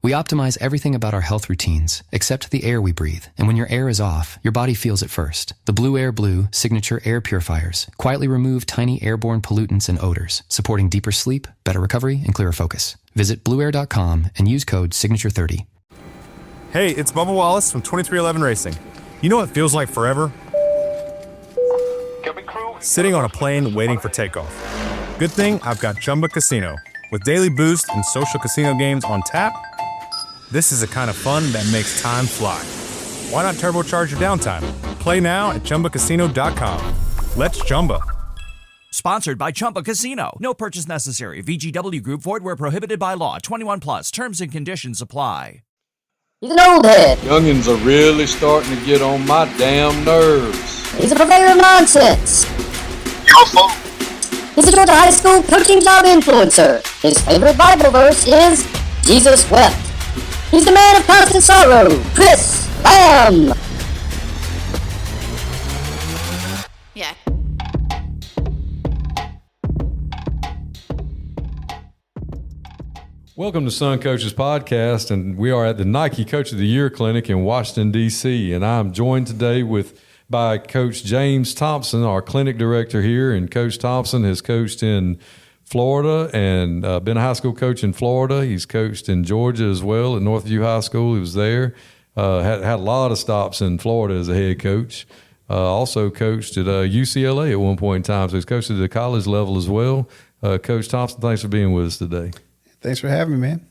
We optimize everything about our health routines, except the air we breathe. And when your air is off, your body feels it first. The Blue Air Blue signature air purifiers quietly remove tiny airborne pollutants and odors, supporting deeper sleep, better recovery, and clearer focus. Visit blueair.com and use code SIGNATURE30. Hey, it's Bubba Wallace from 2311 Racing. You know what feels like forever? Sitting on a plane waiting for takeoff. Good thing I've got Chumba Casino. With daily boost and social casino games on tap, this is the kind of fun that makes time fly. Why not turbocharge your downtime? Play now at ChumbaCasino.com. Let's Chumba. Sponsored by Chumba Casino. No purchase necessary. VGW Group. Void where prohibited by law. 21 plus. Terms and conditions apply. He's an old head. Youngins are really starting to get on my damn nerves. He's a purveyor of nonsense. Awful. He's a Georgia high school coaching job influencer. His favorite Bible verse is, Jesus wept. He's the man of constant sorrow, Chris Lamb. Yeah. Welcome to Sun Coaches Podcast, and we are at the Nike Coach of the Year Clinic in Washington, D.C., and I'm joined today by Coach James Thomson, our clinic director here, and Coach Thomson has coached in Florida and been a high school coach in Florida. He's coached in Georgia as well at Northview High School. He was there. Had a lot of stops in Florida as a head coach. Also coached at UCLA at one point in time, so he's coached at the college level as well. Coach Thomson, thanks for being with us today. Thanks for having me, man.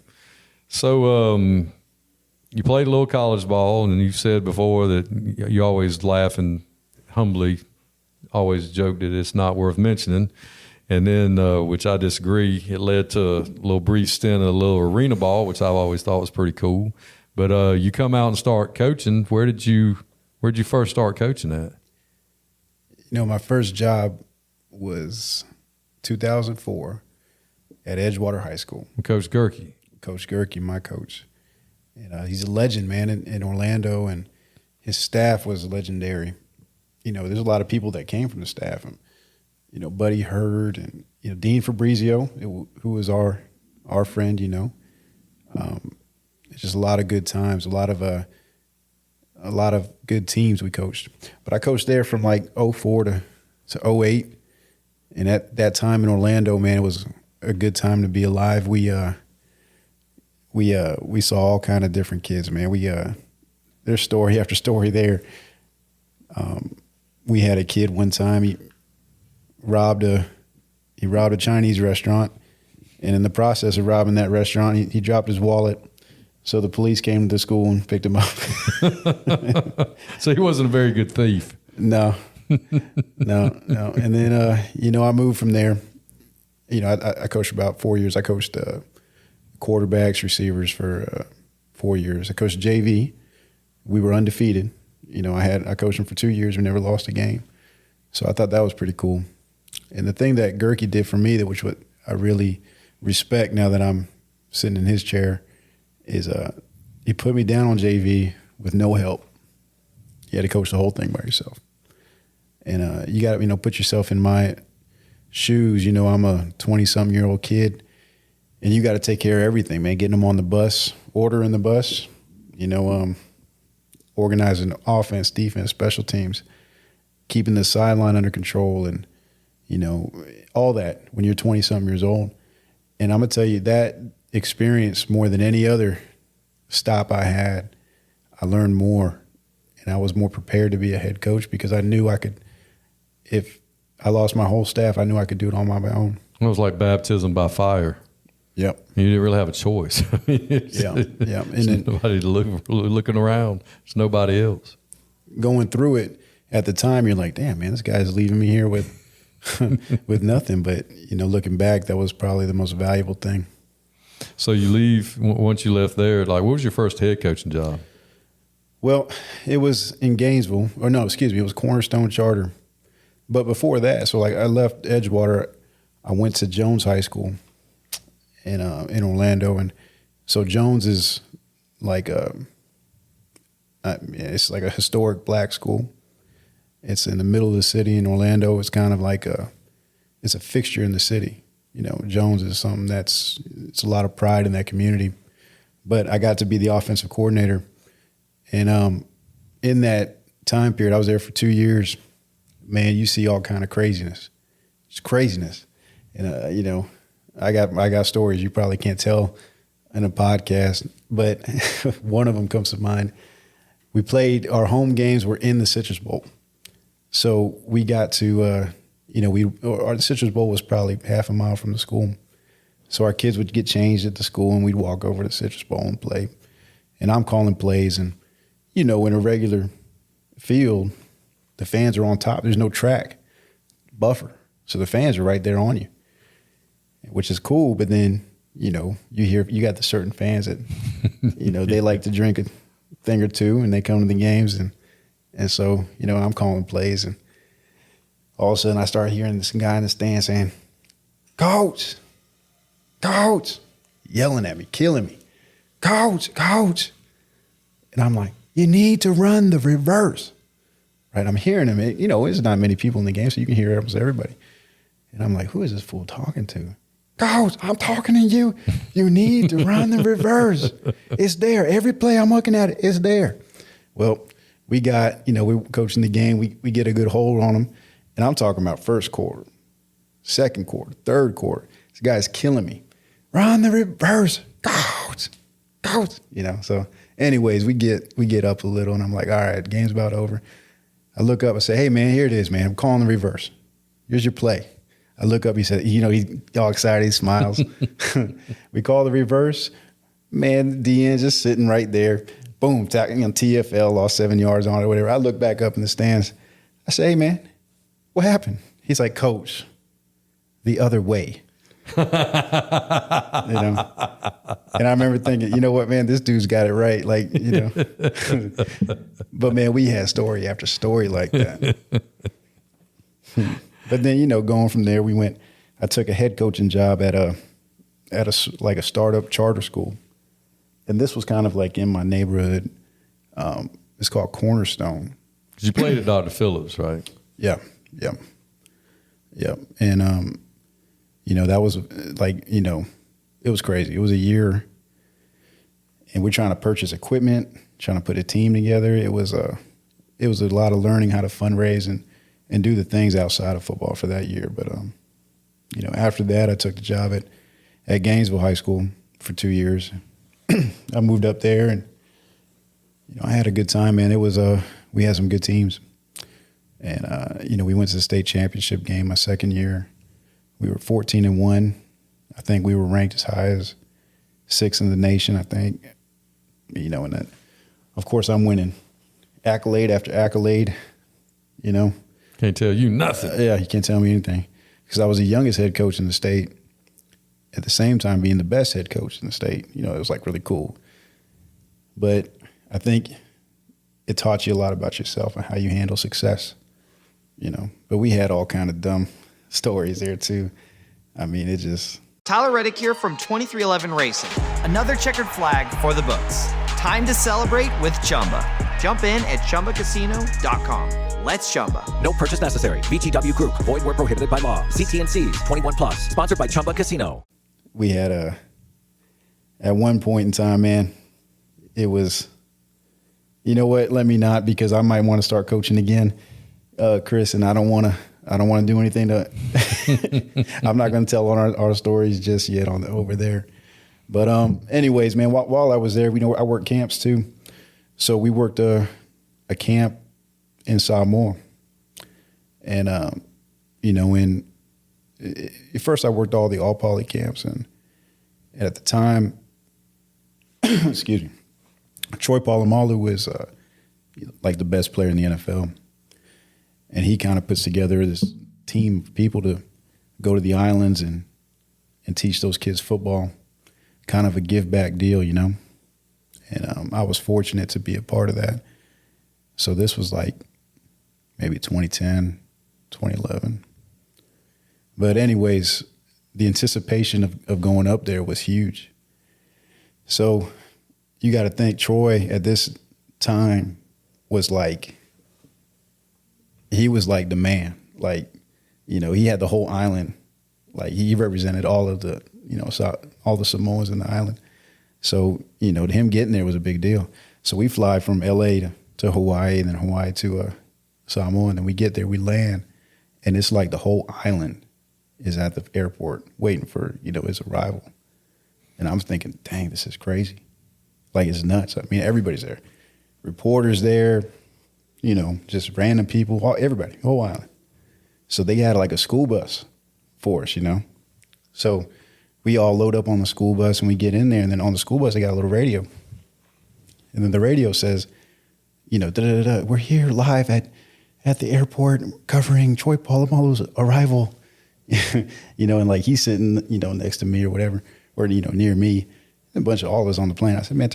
So you played a little college ball, and you've said before that you always laugh and humbly always joke that it's not worth mentioning. And then, which I disagree, it led to a little brief stint of a little arena ball, which I've always thought was pretty cool. But you come out and start coaching. Where'd you first start coaching at? You know, my first job was 2004 at Edgewater High School. Coach Gerke. Coach Gerke, my coach. And he's a legend, man, in Orlando, and his staff was legendary. You know, there's a lot of people that came from the staff. And, you know, Buddy Hurd and, you know, Dean Fabrizio, who was our friend, you know. It's just a lot of good times, a lot of good teams we coached. But I coached there from like 04 to 08. And at that time in Orlando, man, it was a good time to be alive. We saw all kind of different kids, man. There's story after story there. We had a kid one time, he robbed a Chinese restaurant, and in the process of robbing that restaurant, he dropped his wallet. So the police came to the school and picked him up. So he wasn't a very good thief. No. And then, you know, I moved from there. You know, I coached for about 4 years. I coached quarterbacks, receivers for 4 years. I coached JV. We were undefeated. You know, I coached them for 2 years. We never lost a game. So I thought that was pretty cool. And the thing that Gerke did for me, which what I really respect now that I'm sitting in his chair, is he put me down on JV with no help. You had to coach the whole thing by yourself. And you got to, you know, put yourself in my shoes. You know, I'm a 20-something-year-old kid, and you got to take care of everything, man. Getting them on the bus, ordering the bus, you know, organizing offense, defense, special teams, keeping the sideline under control, and, you know, all that when you're 20-something years old. And I'm going to tell you, that experience, more than any other stop I had, I learned more, and I was more prepared to be a head coach because I knew I could, if I lost my whole staff, I knew I could do it on my own. It was like baptism by fire. Yep. You didn't really have a choice. Yeah. And then nobody looking around. There's nobody else. Going through it at the time, you're like, damn, man, this guy's leaving me here with with nothing. But, you know, looking back, that was probably the most valuable thing. So you leave, once you left there, like, what was your first head coaching job? Well, it was in Gainesville. Or no, excuse me, it was Cornerstone Charter. But before that, so like I left Edgewater, I went to Jones High School in Orlando. And so Jones is like it's like a historic black school. It's in the middle of the city in Orlando. It's kind of like it's a fixture in the city. You know, Jones is something it's a lot of pride in that community. but I got to be the offensive coordinator. And in that time period, I was there for 2 years. Man, you see all kind of craziness. It's craziness. And, you know, I got stories you probably can't tell in a podcast, but one of them comes to mind. We played, our home games were in the Citrus Bowl. So we got to, you know, our Citrus Bowl was probably half a mile from the school. So our kids would get changed at the school and we'd walk over to the Citrus Bowl and play. And I'm calling plays. And, you know, in a regular field, the fans are on top. There's no track buffer. So the fans are right there on you, which is cool. But then, you know, you got the certain fans that, you know, they like to drink a thing or two and they come to the games. And so, you know, I'm calling plays and all of a sudden I start hearing this guy in the stand saying, Coach, yelling at me, killing me. Coach. And I'm like, you need to run the reverse. Right? I'm hearing him. You know, there's not many people in the game, so you can hear almost everybody. And I'm like, who is this fool talking to? Coach, I'm talking to you. You need to run the reverse. It's there. Every play I'm looking at, it's there. Well, we got, you know, we're coaching the game. We get a good hold on them. And I'm talking about first quarter, second quarter, third quarter. This guy's killing me. Run the reverse. Coach. You know, so anyways, we get up a little and I'm like, all right, the game's about over. I look up and say, hey, man, here it is, man. I'm calling the reverse. Here's your play. I look up, he said, you know, he's all excited, he smiles. We call the reverse. Man, the DN just sitting right there. Boom, tackling on TFL, lost 7 yards on it or whatever. I look back up in the stands. I say, hey, man, what happened? He's like, Coach, the other way. You know? And I remember thinking, you know what, man, this dude's got it right. Like, you know. But, man, we had story after story like that. But then, you know, going from there, I took a head coaching job at a startup charter school. And this was kind of like in my neighborhood. It's called Cornerstone. You played at Dr. Phillips, right? Yeah. And, you know, that was like, you know, it was crazy. It was a year and we're trying to purchase equipment, trying to put a team together. It was a lot of learning how to fundraise and do the things outside of football for that year. But, you know, after that, I took the job at Gainesville High School for 2 years. I moved up there and, you know, I had a good time, man. It was, we had some good teams. And, you know, we went to the state championship game my second year. We were 14-1. I think we were ranked as high as 6th in the nation, I think. You know, and then, of course, I'm winning accolade after accolade, you know. Can't tell you nothing. Yeah, you can't tell me anything. Because I was the youngest head coach in the state, at the same time being the best head coach in the state. You know, it was like really cool. But I think it taught you a lot about yourself and how you handle success, you know. But we had all kind of dumb stories there too. I mean, it just... Tyler Reddick here from 2311 Racing. Another checkered flag for the books. Time to celebrate with Chumba. Jump in at ChumbaCasino.com. Let's Chumba. No purchase necessary. VGW Group. Void where prohibited by law. CT&Cs. 21+. Sponsored by Chumba Casino. We had at one point in time, man, it was, you know what? Let me not, because I might want to start coaching again, Chris, and I don't want to do anything to. I'm not going to tell on our stories just yet over there. But anyways, man, while I was there, we know I worked camps too. So we worked a camp in Samoa, and you know, at first I worked all the all poly camps, and at the time, excuse me, Troy Polamalu was like the best player in the NFL. And he kind of puts together this team of people to go to the islands and teach those kids football, kind of a give back deal, you know. And I was fortunate to be a part of that. So this was like maybe 2010, 2011. But anyways, the anticipation of going up there was huge. So you got to think Troy at this time was like, he was like the man. Like, you know, he had the whole island. Like, he represented all of the, you know, all the Samoans in the island. So, him getting there was a big deal. So we fly from LA to Hawaii, and then Hawaii to Samoa, and then we get there, we land, and it's like the whole island is at the airport waiting for, his arrival. And I'm thinking, dang, this is crazy. Like, it's nuts. I mean, everybody's there. Reporters there, just random people, everybody, whole island. So they had like a school bus for us, So we all load up on the school bus and we get in there, and then on the school bus they got a little radio. And then the radio says, we're here live at the airport covering Troy Polamalu's arrival. And like he's sitting, next to me or whatever, or, near me. A bunch of all of us on the plane. I said, man,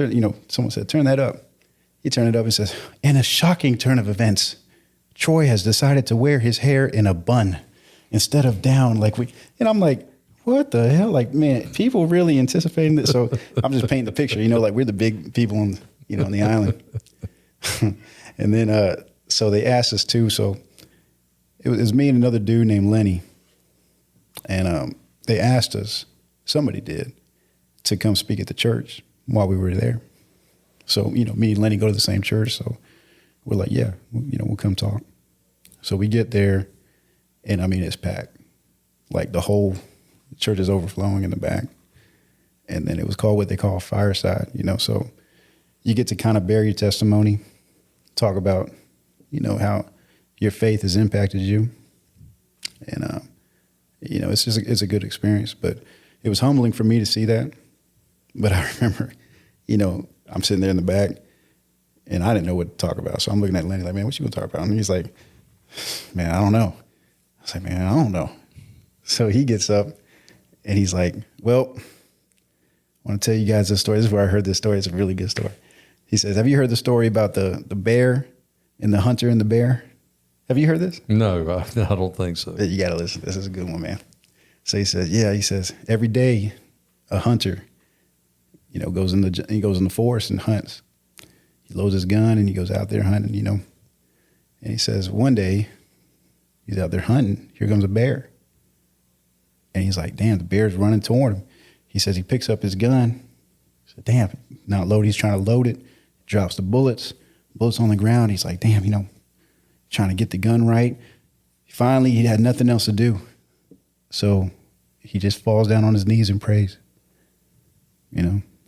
someone said, turn that up. He turned it up and says, in a shocking turn of events, Troy has decided to wear his hair in a bun instead of down and I'm like, what the hell? Like, man, people really anticipating this. So I'm just painting the picture, like we're the big people on the island. And then, so they asked us too. So it was me and another dude named Lenny. And they asked us, somebody did, to come speak at the church while we were there. So, me and Lenny go to the same church. So we're like, yeah, we'll come talk. So we get there, and I mean, it's packed. Like the whole church is overflowing in the back. And then it was called what they call fireside, So you get to kind of bear your testimony, talk about, how your faith has impacted you. And, it's a good experience. But it was humbling for me to see that. But I remember, I'm sitting there in the back, and I didn't know what to talk about. So I'm looking at Lenny like, man, what you going to talk about? And he's like, man, I don't know. I was like, man, I don't know. So he gets up, and he's like, well, I want to tell you guys this story. This is where I heard this story. It's a really good story. He says, have you heard the story about the bear and the hunter and the bear? Have you heard this? No, I don't think so. You got to listen. This is a good one, man. So he says, every day a hunter, goes in the forest and hunts. He loads his gun and he goes out there hunting, And he says, one day he's out there hunting. Here comes a bear. And he's like, damn, the bear's running toward him. He says he picks up his gun. He said, damn, not load. He's trying to load it. Drops the bullets on the ground. He's like, damn, trying to get the gun right. Finally, he had nothing else to do. So he just falls down on his knees and prays.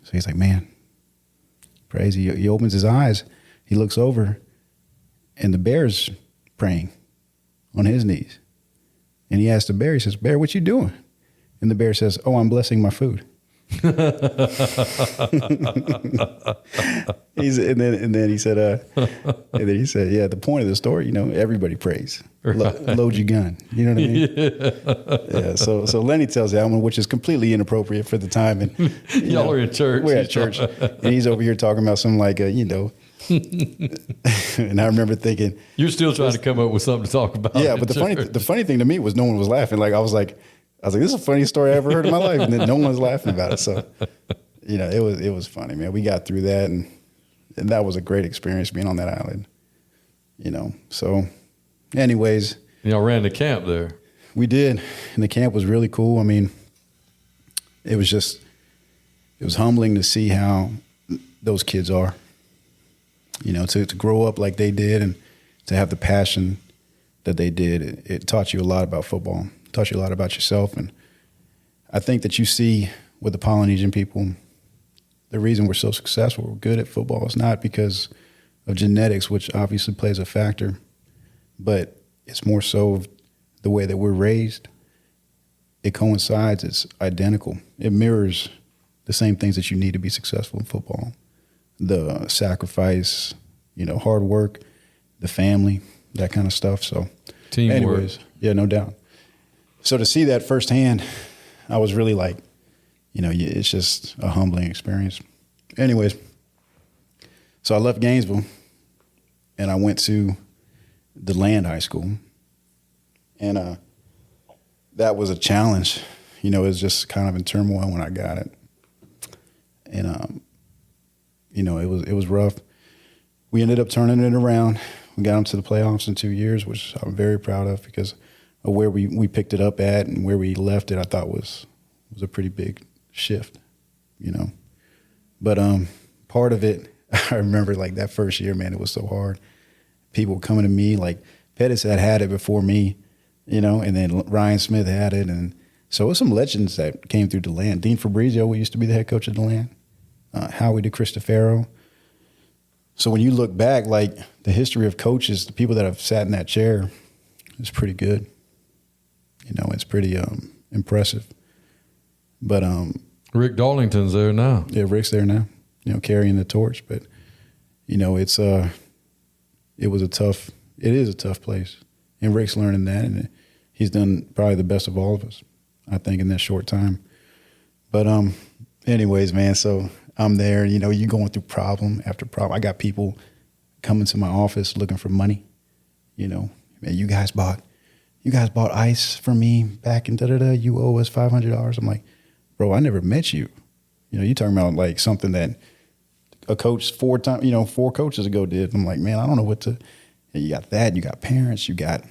So he's like, man, praise. He opens his eyes. He looks over, and the bear's praying on his knees. And he asks the bear, he says, bear, what you doing? And the bear says, oh, I'm blessing my food. And then he said, yeah, the point of the story, everybody prays. Load your gun. You know what I mean? Yeah. So Lenny tells that one, which is completely inappropriate for the time. And y'all are in church. We're at church, and he's over here talking about something like, And I remember thinking, you're still trying to come up with something to talk about. Yeah, but the funny thing to me was no one was laughing. Like I was like, this is the funniest story I ever heard in my life, and then no one was laughing about it. So, it was funny, man. We got through that, and that was a great experience being on that island. So, anyways, y'all ran the camp there. We did, and the camp was really cool. I mean, it was humbling to see how those kids are. To grow up like they did, and to have the passion that they did. It taught you a lot about football. Taught you a lot about yourself. And I think that you see with the Polynesian people, the reason we're so successful, we're good at football, is not because of genetics, which obviously plays a factor, but it's more so the way that we're raised. It coincides. It's identical. It mirrors the same things that you need to be successful in football. The sacrifice, hard work, the family, that kind of stuff. So teamwork. Anyways, yeah, no doubt. So to see that firsthand, I was really like, it's just a humbling experience. Anyways, so I left Gainesville and I went to the Land High School. And that was a challenge. It was just kind of in turmoil when I got it. And, it was rough. We ended up turning it around. We got them to the playoffs in 2 years, which I'm very proud of because of where we picked it up at and where we left it. I thought was a pretty big shift, But part of it, I remember like that first year, man, it was so hard. People coming to me, like Pettis had it before me, you know, and then Ryan Smith had it. And so it was some legends that came through DeLand. Dean Fabrizio, who used to be the head coach of DeLand, Howie DeCristofaro. So when you look back, like the history of coaches, the people that have sat in that chair, it's pretty good. You know, it's pretty impressive. But Rick Darlington's there now. Yeah, Rick's there now, you know, carrying the torch. But, you know, it is a tough place. And Rick's learning that, and he's done probably the best of all of us, I think, in that short time. But anyways, man, so I'm there. You know, you're going through problem after problem. I got people coming to my office looking for money. You know, man, you guys bought ice for me back in da-da-da. You owe us $500. I'm like, bro, I never met you. You know, you talking about like something that a coach 4 coaches ago did. I'm like, man, I don't know what to. And you got that. You got parents. You got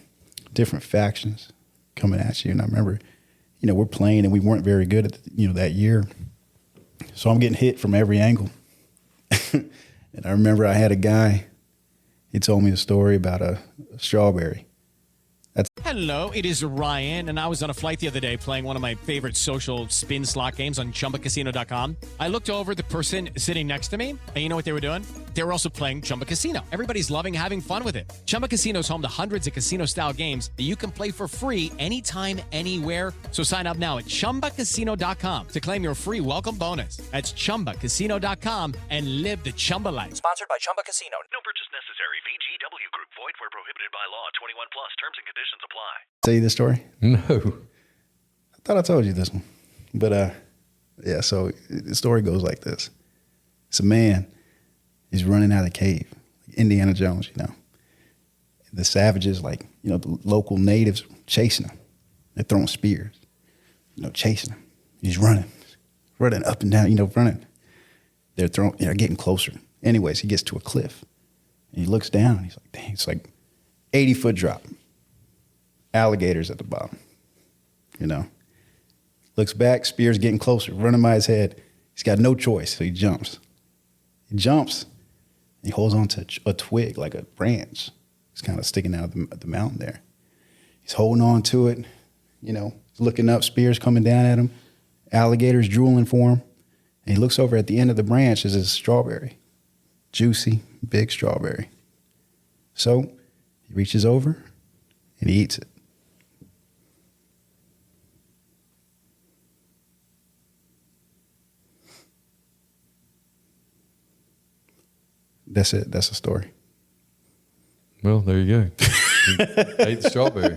different factions coming at you. And I remember, you know, we're playing and we weren't very good at, that year. So I'm getting hit from every angle. And I remember I had a guy, he told me a story about a strawberry. Hello, it is Ryan, and I was on a flight the other day playing one of my favorite social spin slot games on ChumbaCasino.com. I looked over at the person sitting next to me, and you know what they were doing? They were also playing Chumba Casino. Everybody's loving having fun with it. Chumba Casino is home to hundreds of casino-style games that you can play for free anytime, anywhere. So sign up now at ChumbaCasino.com to claim your free welcome bonus. That's ChumbaCasino.com and live the Chumba life. Sponsored by Chumba Casino. No purchase necessary. VGW Group. Void where prohibited by law. 21 plus. Terms and conditions apply. Tell you this story? No. I thought I told you this one. But, yeah, so the story goes like this. It's a man. He's running out of the cave, like Indiana Jones, you know. And the savages, like, the local natives chasing him. They're throwing spears, chasing him. He's running up and down, running. They're getting closer. Anyways, he gets to a cliff. And he looks down. He's like, dang, it's like 80-foot drop. Alligators at the bottom, Looks back, spear's getting closer, running by his head. He's got no choice, so he jumps. He holds on to a twig, like a branch. It's kind of sticking out of the mountain there. He's holding on to it, looking up, spear's coming down at him, alligators drooling for him. And he looks over at the end of the branch is a strawberry, juicy, big strawberry. So he reaches over and he eats it. That's it. That's the story. Well, there you go. He ate the strawberry.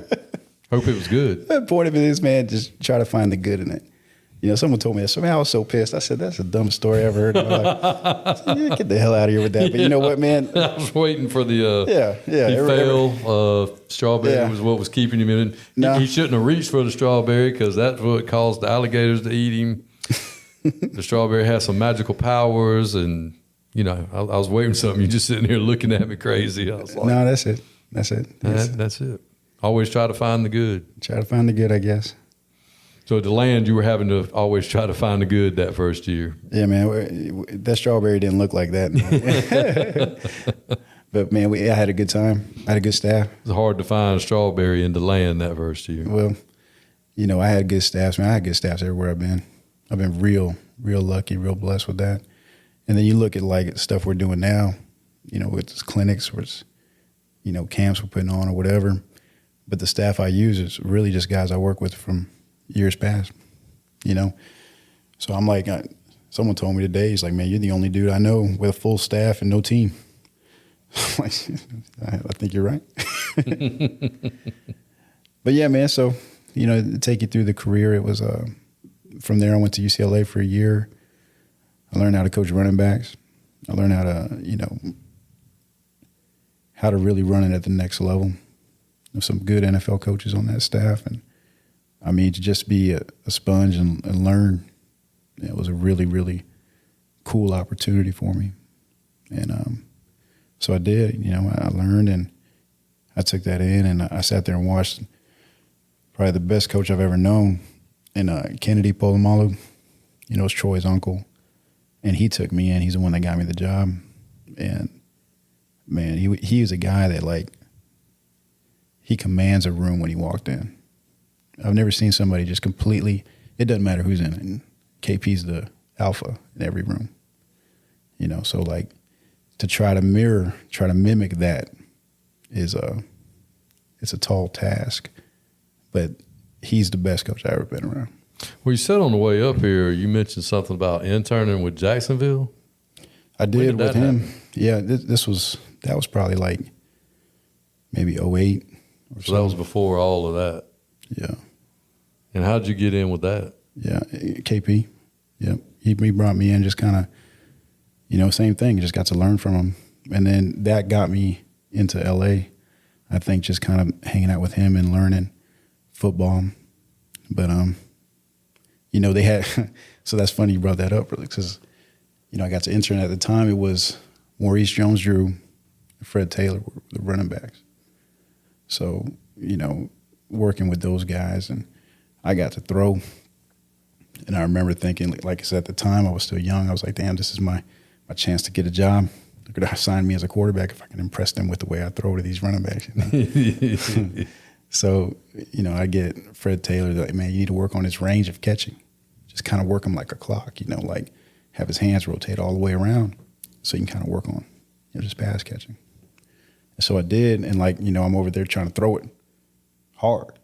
Hope it was good. The point of it is, man, just try to find the good in it. Someone told me that. I was so pissed. I said, that's the dumbest story I ever heard in my life. I said, get the hell out of here with that. But you know what, man? I was waiting for the he fell. Strawberry was what was keeping him in. He shouldn't have reached for the strawberry because that's what caused the alligators to eat him. The strawberry has some magical powers and... I was waiting for something. You're just sitting here looking at me crazy. I was like, no, that's it. That's it. That's it. Always try to find the good. Try to find the good, I guess. So at DeLand, you were having to always try to find the good that first year. Yeah, man. That strawberry didn't look like that. But, man, I had a good time. I had a good staff. It's hard to find a strawberry in DeLand that first year. Well, I had good staffs, man. I had good staffs everywhere I've been. I've been real lucky, real blessed with that. And then you look at like stuff we're doing now, with this clinics, or it's, camps we're putting on or whatever. But the staff I use is really just guys I work with from years past, So I'm like, someone told me today, he's like, man, you're the only dude I know with a full staff and no team. I'm like, I think you're right. But yeah, man, so, to take you through the career, it was, from there I went to UCLA for a year. I learned how to coach running backs. I learned how to really run it at the next level. There's some good NFL coaches on that staff. And, to just be a sponge and learn, it was a really, really cool opportunity for me. And so I did. I learned and I took that in, and I sat there and watched probably the best coach I've ever known. And Kennedy Polamalu, it's Troy's uncle. And he took me in. He's the one that got me the job. And, man, he was a guy that, like, he commands a room when he walked in. I've never seen somebody just completely, it doesn't matter who's in it. And KP's the alpha in every room. You know, so, like, to try to mimic that is it's a tall task. But he's the best coach I've ever been around. Well, you said on the way up here, you mentioned something about interning with Jacksonville. I did with him. Happen? Yeah, that was probably like maybe 2008 or so. That was before all of that. Yeah. And how did you get in with that? Yeah, KP. Yep. He brought me in, just kind of, you know, same thing. Just got to learn from him. And then that got me into LA. I think just kind of hanging out with him and learning football. But, you know, they had, so that's funny you brought that up, really, because, you know, I got to intern at the time. It was Maurice Jones-Drew and Fred Taylor were the running backs. So, you know, working with those guys, and I got to throw. And I remember thinking, like I said, at the time I was still young. I was like, damn, this is my chance to get a job. They're going to sign me as a quarterback if I can impress them with the way I throw to these running backs. You know? So, you know, I get Fred Taylor, like, man, you need to work on his range of catching. Just kind of work him like a clock, you know, like have his hands rotate all the way around so you can kind of work on, you know, just pass catching. And so I did, and, like, you know, I'm over there trying to throw it hard.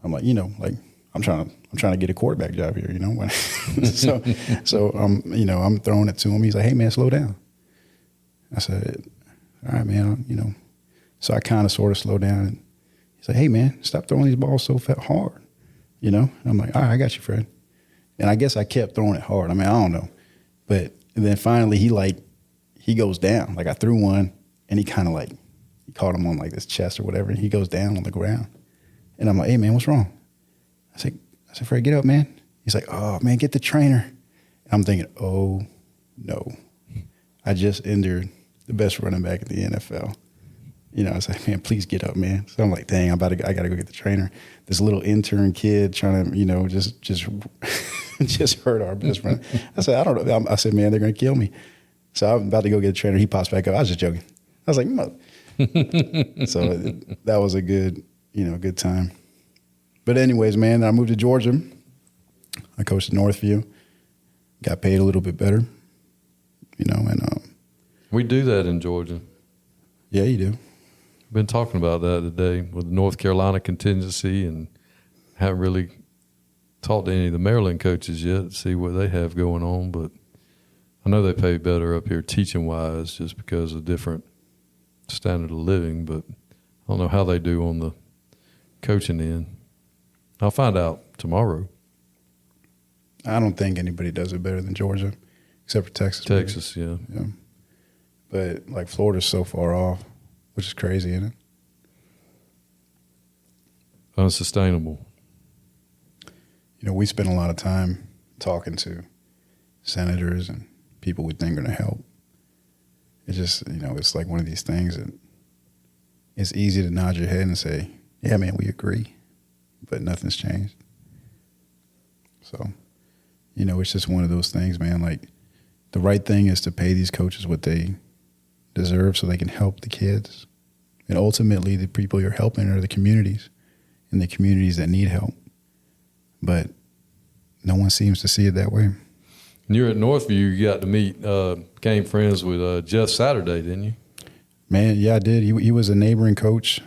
I'm like, you know, like I'm trying to get a quarterback job here, you know. so you know, I'm throwing it to him. He's like, hey man, slow down. I said, all right, man, you know. So I kind of sort of slowed down, and he's like, hey man, stop throwing these balls so hard, you know. And I'm like, all right, I got you, Fred. And I guess I kept throwing it hard. I mean, I don't know. But then finally he goes down. Like, I threw one, and he kind of like, he caught him on like this chest or whatever, and he goes down on the ground. And I'm like, hey man, what's wrong? I said, Fred, get up, man. He's like, oh man, get the trainer. And I'm thinking, oh no. I just entered the best running back in the NFL. You know, I was like, man, please get up, man. So I'm like, dang, I got to go get the trainer. This little intern kid trying to, you know, just just hurt our best friend. I said, I don't know. I said, man, they're going to kill me. So I'm about to go get a trainer. He pops back up. I was just joking. I was like, no. So that was a good time. But anyways, man, I moved to Georgia. I coached at Northview. Got paid a little bit better, you know, and we do that in Georgia. Yeah, you do. Been talking about that today with the North Carolina contingency, and haven't really talked to any of the Maryland coaches yet to see what they have going on. But I know they pay better up here teaching wise, just because of different standard of living. But I don't know how they do on the coaching end. I'll find out tomorrow. I don't think anybody does it better than Georgia, except for Texas. Texas, yeah. But, like, Florida's so far off, which is crazy, isn't it? Unsustainable. You know, we spend a lot of time talking to senators and people we think are going to help. It's just, you know, it's like one of these things that it's easy to nod your head and say, yeah, man, we agree, but nothing's changed. So, you know, it's just one of those things, man. Like, the right thing is to pay these coaches what they deserve so they can help the kids. And ultimately, the people you're helping are the communities, and the communities that need help. But no one seems to see it that way. And you're at Northview. You got to meet, became friends with Jeff Saturday, didn't you? Man, yeah, I did. He was a neighboring coach,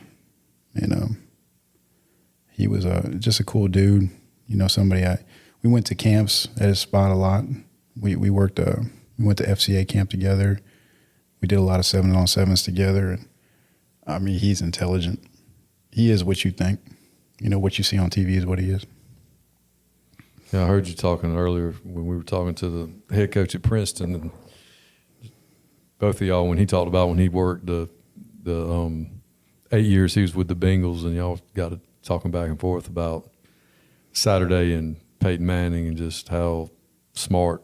and he was just a cool dude. You know, we went to camps at his spot a lot. We went to FCA camp together. We did a lot of 7-on-7s together. And I mean, he's intelligent. He is what you think. You know, what you see on TV is what he is. Yeah, I heard you talking earlier when we were talking to the head coach at Princeton, and both of y'all, when he talked about when he worked the 8 years he was with the Bengals, and y'all got to talking back and forth about Saturday and Peyton Manning and just how smart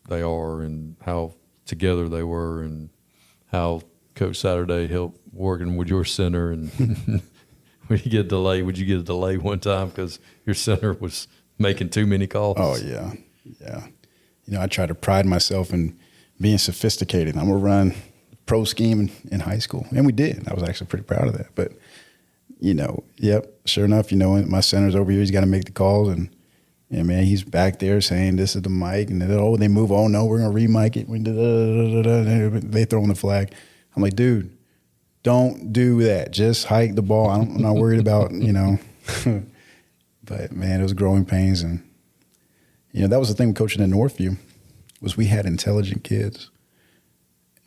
they are and how together they were, and how Coach Saturday helped working with your center. And would you get a delay one time because your center was making too many calls? Oh, yeah. Yeah. I try to pride myself in being sophisticated. I'm going to run pro scheme in high school. And we did. I was actually pretty proud of that. But, sure enough, my center's over here. He's got to make the calls. And man, he's back there saying, this is the mic. And then, they move on. No, we're going to re-mic it. They throw in the flag. I'm like, dude, don't do that. Just hike the ball. I'm not worried about, But, man, it was growing pains. And, that was the thing with coaching at Northview was we had intelligent kids.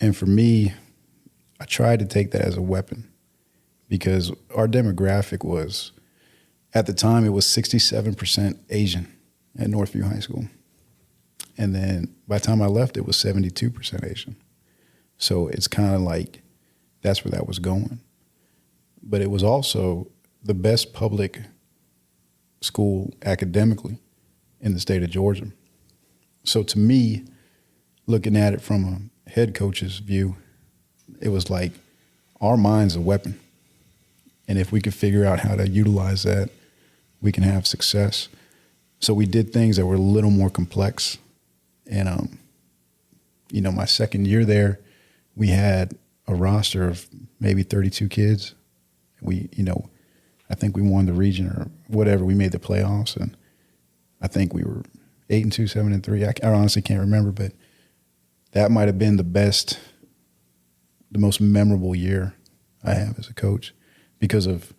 And for me, I tried to take that as a weapon because our demographic was, at the time, it was 67% Asian at Northview High School. And then by the time I left, it was 72% Asian. So it's kind of like that's where that was going. But it was also the best public school academically in the state of Georgia. So to me, looking at it from a head coach's view, it was like our mind's a weapon. And if we could figure out how to utilize that, we can have success. So we did things that were a little more complex. And, my second year there, we had a roster of maybe 32 kids. We, I think we won the region or whatever. We made the playoffs, and I think we were 8-2, 7-3. I honestly can't remember, but that might have been the most memorable year I have as a coach because of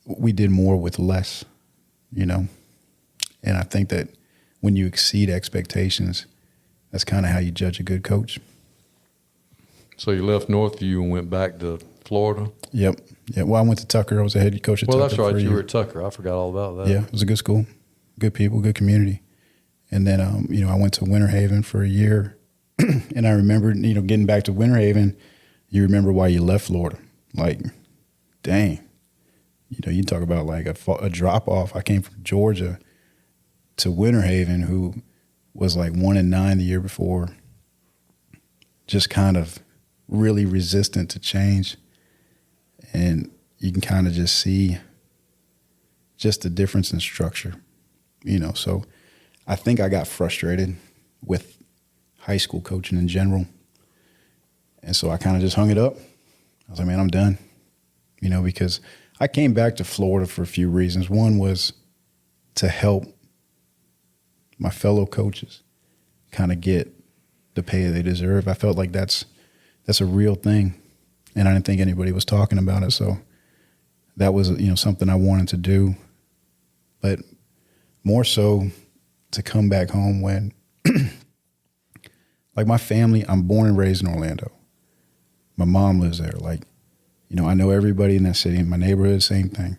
we did more with less, And I think that when you exceed expectations, that's kind of how you judge a good coach. So you left Northview and went back to Florida? Yep. Yeah. Well, I went to Tucker. I was a head coach at Tucker. Well, that's right. You were at Tucker. I forgot all about that. Yeah, it was a good school, good people, good community. And then, I went to Winter Haven for a year. And I remember, getting back to Winter Haven, you remember why you left Florida. Like, dang. You talk about like a drop-off. I came from Georgia to Winter Haven, who was like 1-9 the year before, just kind of really resistant to change. And you can kind of just see just the difference in structure, So I think I got frustrated with high school coaching in general. And so I kind of just hung it up. I was like, man, I'm done, because I came back to Florida for a few reasons. One was to help my fellow coaches kind of get the pay they deserve. I felt like that's a real thing, and I didn't think anybody was talking about it. So that was, something I wanted to do, but more so to come back home when, like my family, I'm born and raised in Orlando. My mom lives there. Like, I know everybody in that city, in my neighborhood, same thing.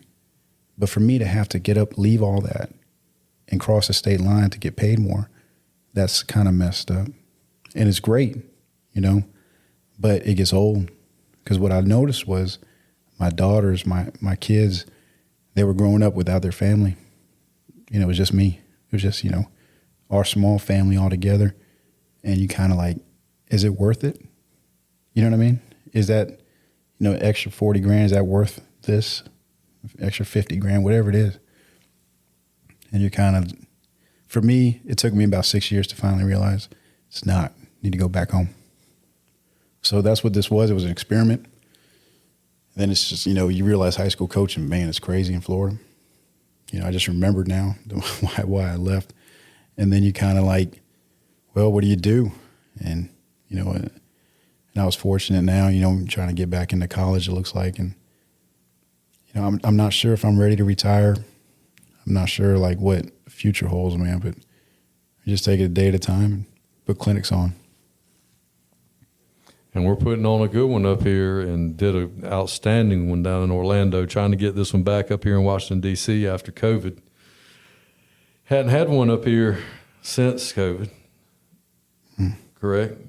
But for me to have to get up, leave all that, and cross the state line to get paid more, that's kind of messed up. And it's great, but it gets old. Because what I noticed was my daughters, my kids, they were growing up without their family. It was just me. It was just, our small family all together. And you kind of like, is it worth it? You know what I mean? Is that, extra 40 grand, is that worth this? Extra 50 grand, whatever it is. And you're kind of, for me, it took me about 6 years to finally realize it's not. I need to go back home. So that's what this was. It was an experiment. And then it's just, you realize high school coaching, man, it's crazy in Florida. I just remembered now why I left. And then you kind of like, well, what do you do? And, and I was fortunate now, trying to get back into college, it looks like. And, I'm not sure if I'm ready to retire. I'm not sure like what the future holds, man, but I just take it a day at a time and put clinics on. And we're putting on a good one up here and did an outstanding one down in Orlando, trying to get this one back up here in Washington, D.C. after COVID. Hadn't had one up here since COVID, correct?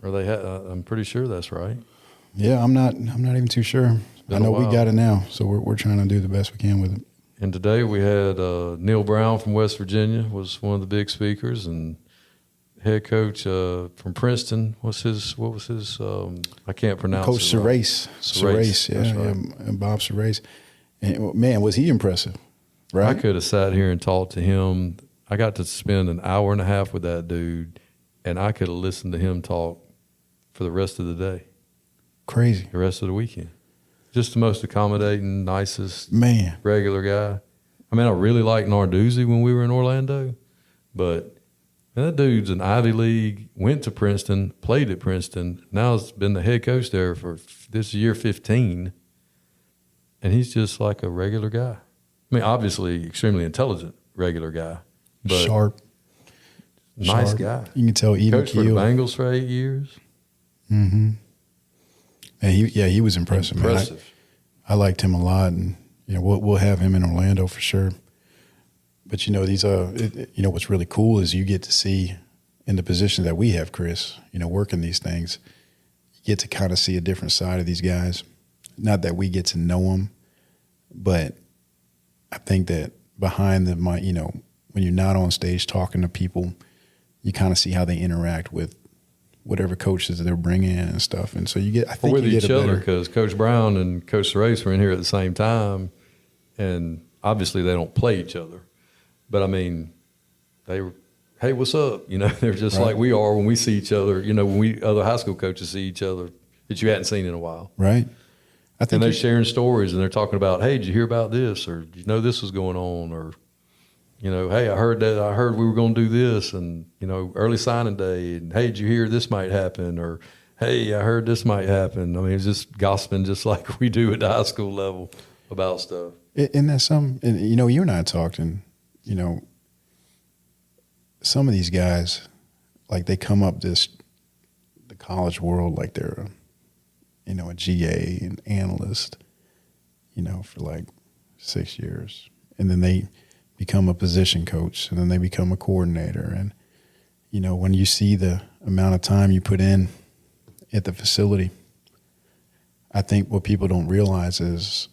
Or they had? I'm pretty sure that's right. Yeah, I'm not even too sure. I know we got it now, so we're trying to do the best we can with it. And today we had Neil Brown from West Virginia was one of the big speakers, and head coach from Princeton. What was his? I can't pronounce Coach it. Serace, yeah, right. And Bob Serace. And man, was he impressive, right? I could have sat here and talked to him I got to spend an hour and a half with that dude, and I could have listened to him talk for the rest of the day. Crazy. The rest of the weekend. Just the most accommodating, nicest, man, regular guy. I mean, I really liked Narduzzi when we were in Orlando, but man, that dude's an Ivy League, went to Princeton, played at Princeton, now has been the head coach there for this year 15, and he's just like a regular guy. I mean, obviously extremely intelligent, regular guy. But sharp. Nice guy. You can tell even coached for the Bengals for 8 years. Mm-hmm. And he was impressive. Man. I liked him a lot, and we'll have him in Orlando for sure. But these what's really cool is you get to see in the position that we have, Chris. Working these things, you get to kind of see a different side of these guys. Not that we get to know them, but I think that behind the mic, when you're not on stage talking to people, you kind of see how they interact with whatever coaches they're bringing in and stuff. And so you get, I think with you get each a other, better, because Coach Brown and Coach Serace were in here at the same time, and obviously they don't play each other. But I mean, they were, hey, what's up? They're just right. like we are when we see each other. When we other high school coaches see each other that you hadn't seen in a while. Right. I think and they're sharing stories, and they're talking about, hey, did you hear about this? Or did you know this was going on? Or, hey, I heard we were going to do this, and, early signing day, and hey, did you hear this might happen? Or, hey, I heard this might happen. I mean, it's just gossiping just like we do at the high school level about stuff. And that's you and I talked, and, some of these guys, like they come up the college world like they're a GA, an analyst, for like 6 years. And then they become a position coach, and then they become a coordinator. And, when you see the amount of time you put in at the facility, I think what people don't realize is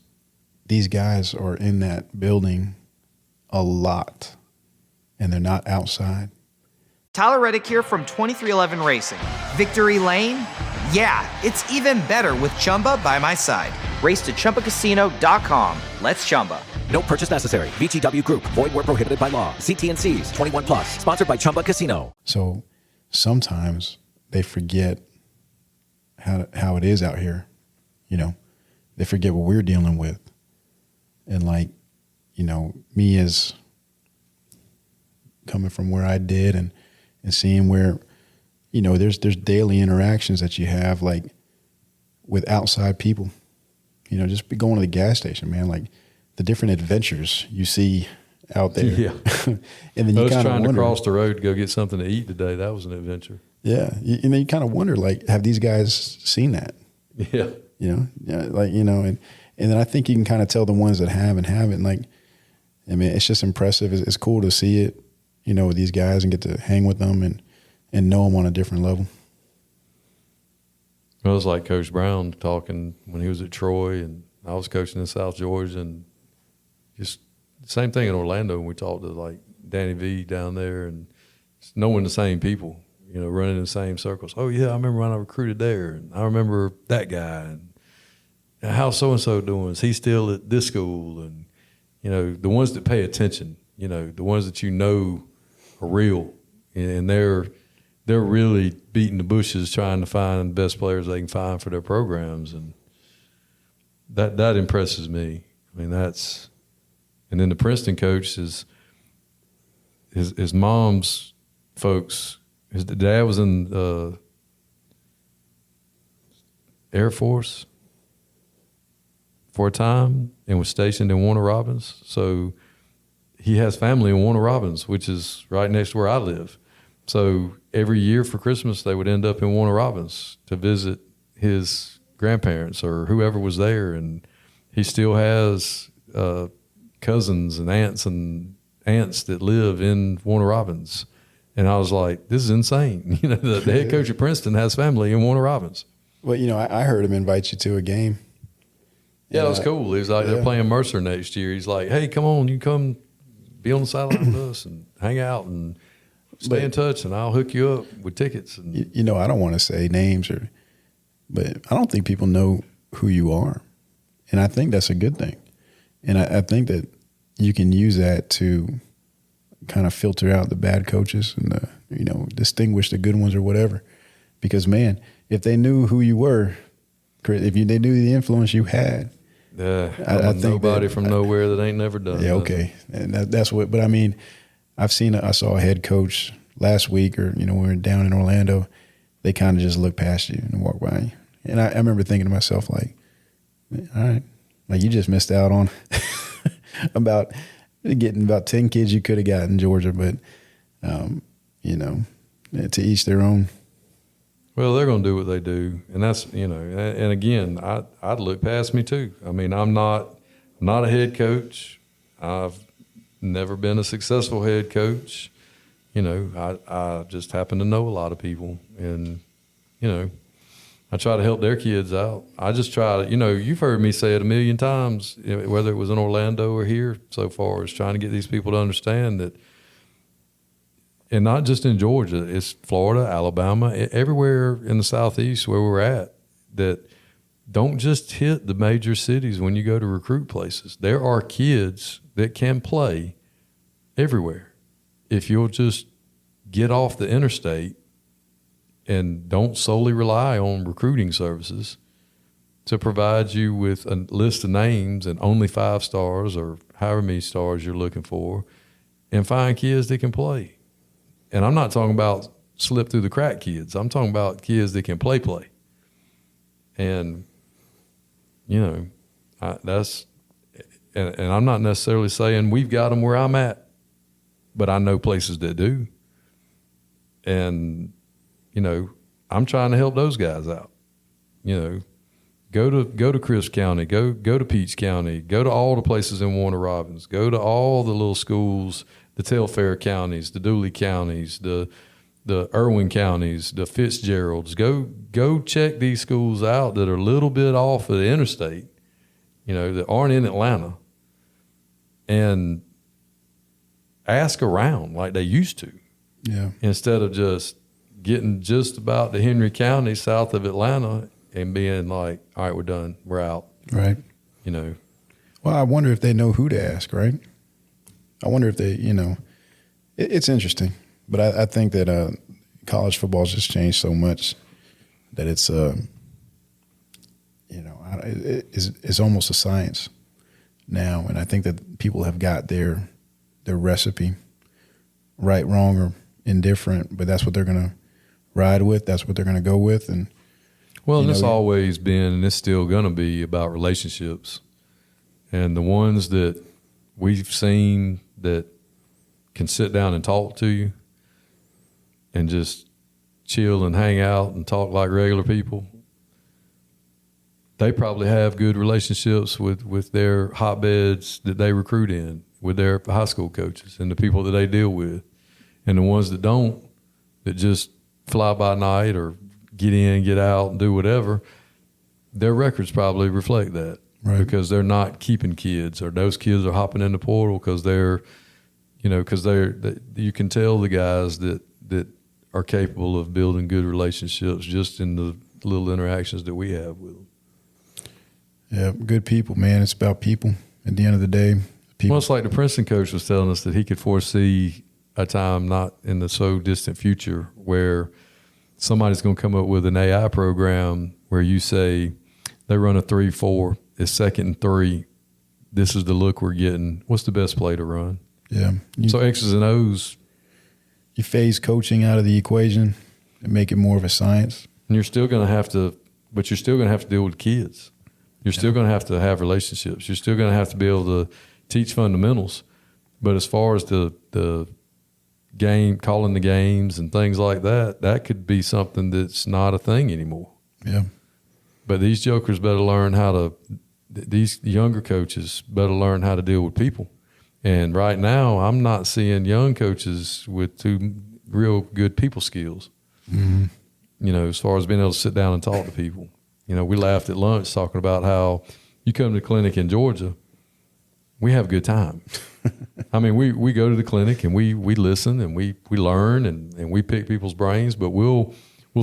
these guys are in that building a lot, and they're not outside. Tyler Reddick here from 2311 Racing. Victory Lane? Yeah, it's even better with Chumba by my side. Race to ChumbaCasino.com. Let's Chumba. No purchase necessary. VGW Group. Void where prohibited by law. See T&Cs. 21 plus. Sponsored by Chumba Casino. So sometimes they forget how it is out here. They forget what we're dealing with. And me as coming from where I did and seeing where, there's daily interactions that you have like with outside people. Just be going to the gas station, man. Like the different adventures you see out there. Yeah. And then I was trying to cross the road to go get something to eat today. That was an adventure. Yeah. And then you kind of wonder, like, have these guys seen that? Yeah. And then I think you can kind of tell the ones that have and haven't. Like, I mean, it's just impressive. It's cool to see it, with these guys and get to hang with them and know them on a different level. It was like Coach Brown talking when he was at Troy, and I was coaching in South Georgia, and just the same thing in Orlando when we talked to like Danny V down there, and just knowing the same people, running in the same circles. Oh yeah, I remember when I recruited there, and I remember that guy, and how's so-and-so doing? Is he still at this school? And, the ones that pay attention, the ones that are real, and they're really beating the bushes trying to find the best players they can find for their programs, and that impresses me. I mean, and then the Princeton coach is his mom's folks. His dad was in the Air Force for a time and was stationed in Warner Robins. So he has family in Warner Robins, which is right next to where I live. So every year for Christmas, they would end up in Warner Robins to visit his grandparents or whoever was there. And he still has cousins and aunts that live in Warner Robins. And I was like, this is insane. The head coach of Princeton has family in Warner Robins. Well, I heard him invite you to a game. Yeah, that was cool. He was like, they're playing Mercer next year. He's like, hey, come on, you come be on the sideline with us and hang out and stay in touch, and I'll hook you up with tickets. And I don't want to say names, but I don't think people know who you are. And I think that's a good thing. And I think that you can use that to kind of filter out the bad coaches and distinguish the good ones or whatever. Because man, if they knew who you were, Chris, they knew the influence you had. Yeah, I think nobody from nowhere that ain't never done. Yeah, okay, and that's what. But I mean, I saw a head coach last week, or when we were down in Orlando, they kind of just look past you and walk by you. And I remember thinking to myself, like, all right, like you just missed out on about getting about 10 kids you could have got in Georgia, but to each their own. Well, they're going to do what they do, and that's And again, I'd look past me too. I mean, I'm not a head coach. I've never been a successful head coach. I just happen to know a lot of people, and I try to help their kids out. I just try to, you've heard me say it a million times, whether it was in Orlando or here so far, is trying to get these people to understand that. And not just in Georgia, it's Florida, Alabama, everywhere in the Southeast where we're at, that don't just hit the major cities when you go to recruit places. There are kids that can play everywhere if you'll just get off the interstate and don't solely rely on recruiting services to provide you with a list of names and only 5 stars or however many stars you're looking for, and find kids that can play. And I'm not talking about slip through the crack kids. I'm talking about kids that can play. And, and I'm not necessarily saying we've got them where I'm at, but I know places that do. And, I'm trying to help those guys out. Go to Crisp County, go to Peach County, go to all the places in Warner Robins, go to all the little schools, the Telfair counties, the Dooley counties, the Irwin counties, the Fitzgeralds. Go check these schools out that are a little bit off of the interstate, that aren't in Atlanta, and ask around like they used to. Yeah. Instead of just getting just about to Henry County south of Atlanta and being like, all right, we're done, we're out. Right. Well, I wonder if they know who to ask, right? I wonder if they, it's interesting, but I think that college football has just changed so much that it's, it's almost a science now, and I think that people have got their recipe, right, wrong, or indifferent, but that's what they're going to ride with. That's what they're going to go with, and it's always been, and it's still going to be about relationships, and the ones that we've seen that can sit down and talk to you and just chill and hang out and talk like regular people, they probably have good relationships with their hotbeds that they recruit in, with their high school coaches and the people that they deal with. And the ones that don't, that just fly by night or get in, get out, and do whatever, their records probably reflect that. Right. Because they're not keeping kids, or those kids are hopping in the portal because you can tell the guys that are capable of building good relationships just in the little interactions that we have with them. Yeah, good people, man. It's about people at the end of the day. People. Well, it's like the Princeton coach was telling us that he could foresee a time not in the so distant future where somebody's going to come up with an AI program where you say they run a 3-4, it's 2nd and 3. This is the look we're getting. What's the best play to run? Yeah. So X's and O's. You phase coaching out of the equation and make it more of a science. And you're still going to have to deal with kids. You're still going to have relationships. You're still going to have to be able to teach fundamentals. But as far as the game, calling the games and things like that, that could be something that's not a thing anymore. Yeah. But these jokers better learn these younger coaches better learn how to deal with people. And right now, I'm not seeing young coaches with 2 real good people skills. Mm-hmm. As far as being able to sit down and talk to people. We laughed at lunch talking about how you come to the clinic in Georgia, we have a good time. I mean, we go to the clinic and we listen and we learn and we pick people's brains, but we'll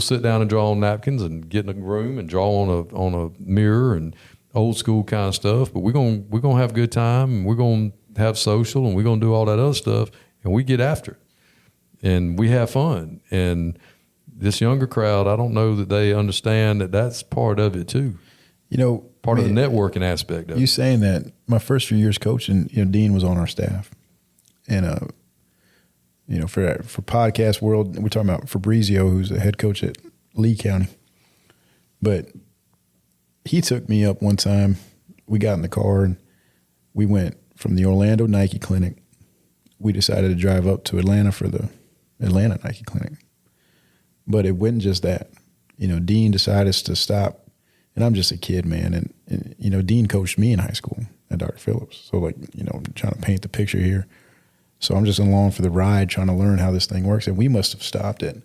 sit down and draw on napkins and get in a room and draw on a mirror and old school kind of stuff. But we're gonna have a good time, and we're gonna have social, and we're gonna do all that other stuff. and we get after it, and we have fun. And this younger crowd, I don't know that they understand that that's part of it too. Part of the networking aspect of it. You saying that, my first few years coaching, Dean was on our staff. And, for podcast world, we're talking about Fabrizio, who's the head coach at Lee County. But he took me up one time. We got in the car and we went from the Orlando Nike Clinic. We decided to drive up to Atlanta for the Atlanta Nike Clinic. But it wasn't just that. Dean decided to stop. And I'm just a kid, man. And Dean coached me in high school at Dr. Phillips. So, trying to paint the picture here. So I'm just along for the ride, trying to learn how this thing works. And we must have stopped at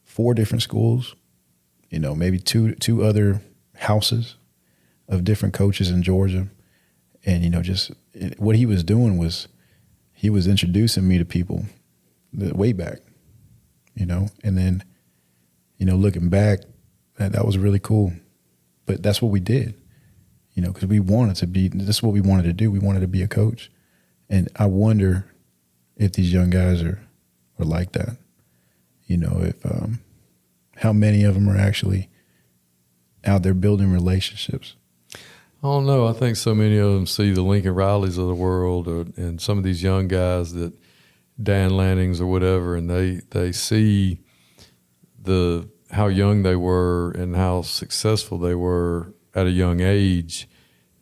4 different schools, maybe two other houses of different coaches in Georgia. And, just what he was doing was he was introducing me to people way back, and then, looking back, that was really cool. But that's what we did, because we wanted to be, this is what we wanted to do. We wanted to be a coach. And I wonder if these young guys are like that, if how many of them are actually out there building relationships. I don't know. I think so many of them see the Lincoln Rileys of the world and some of these young guys that Dan Lannings or whatever, and they see how young they were and how successful they were at a young age.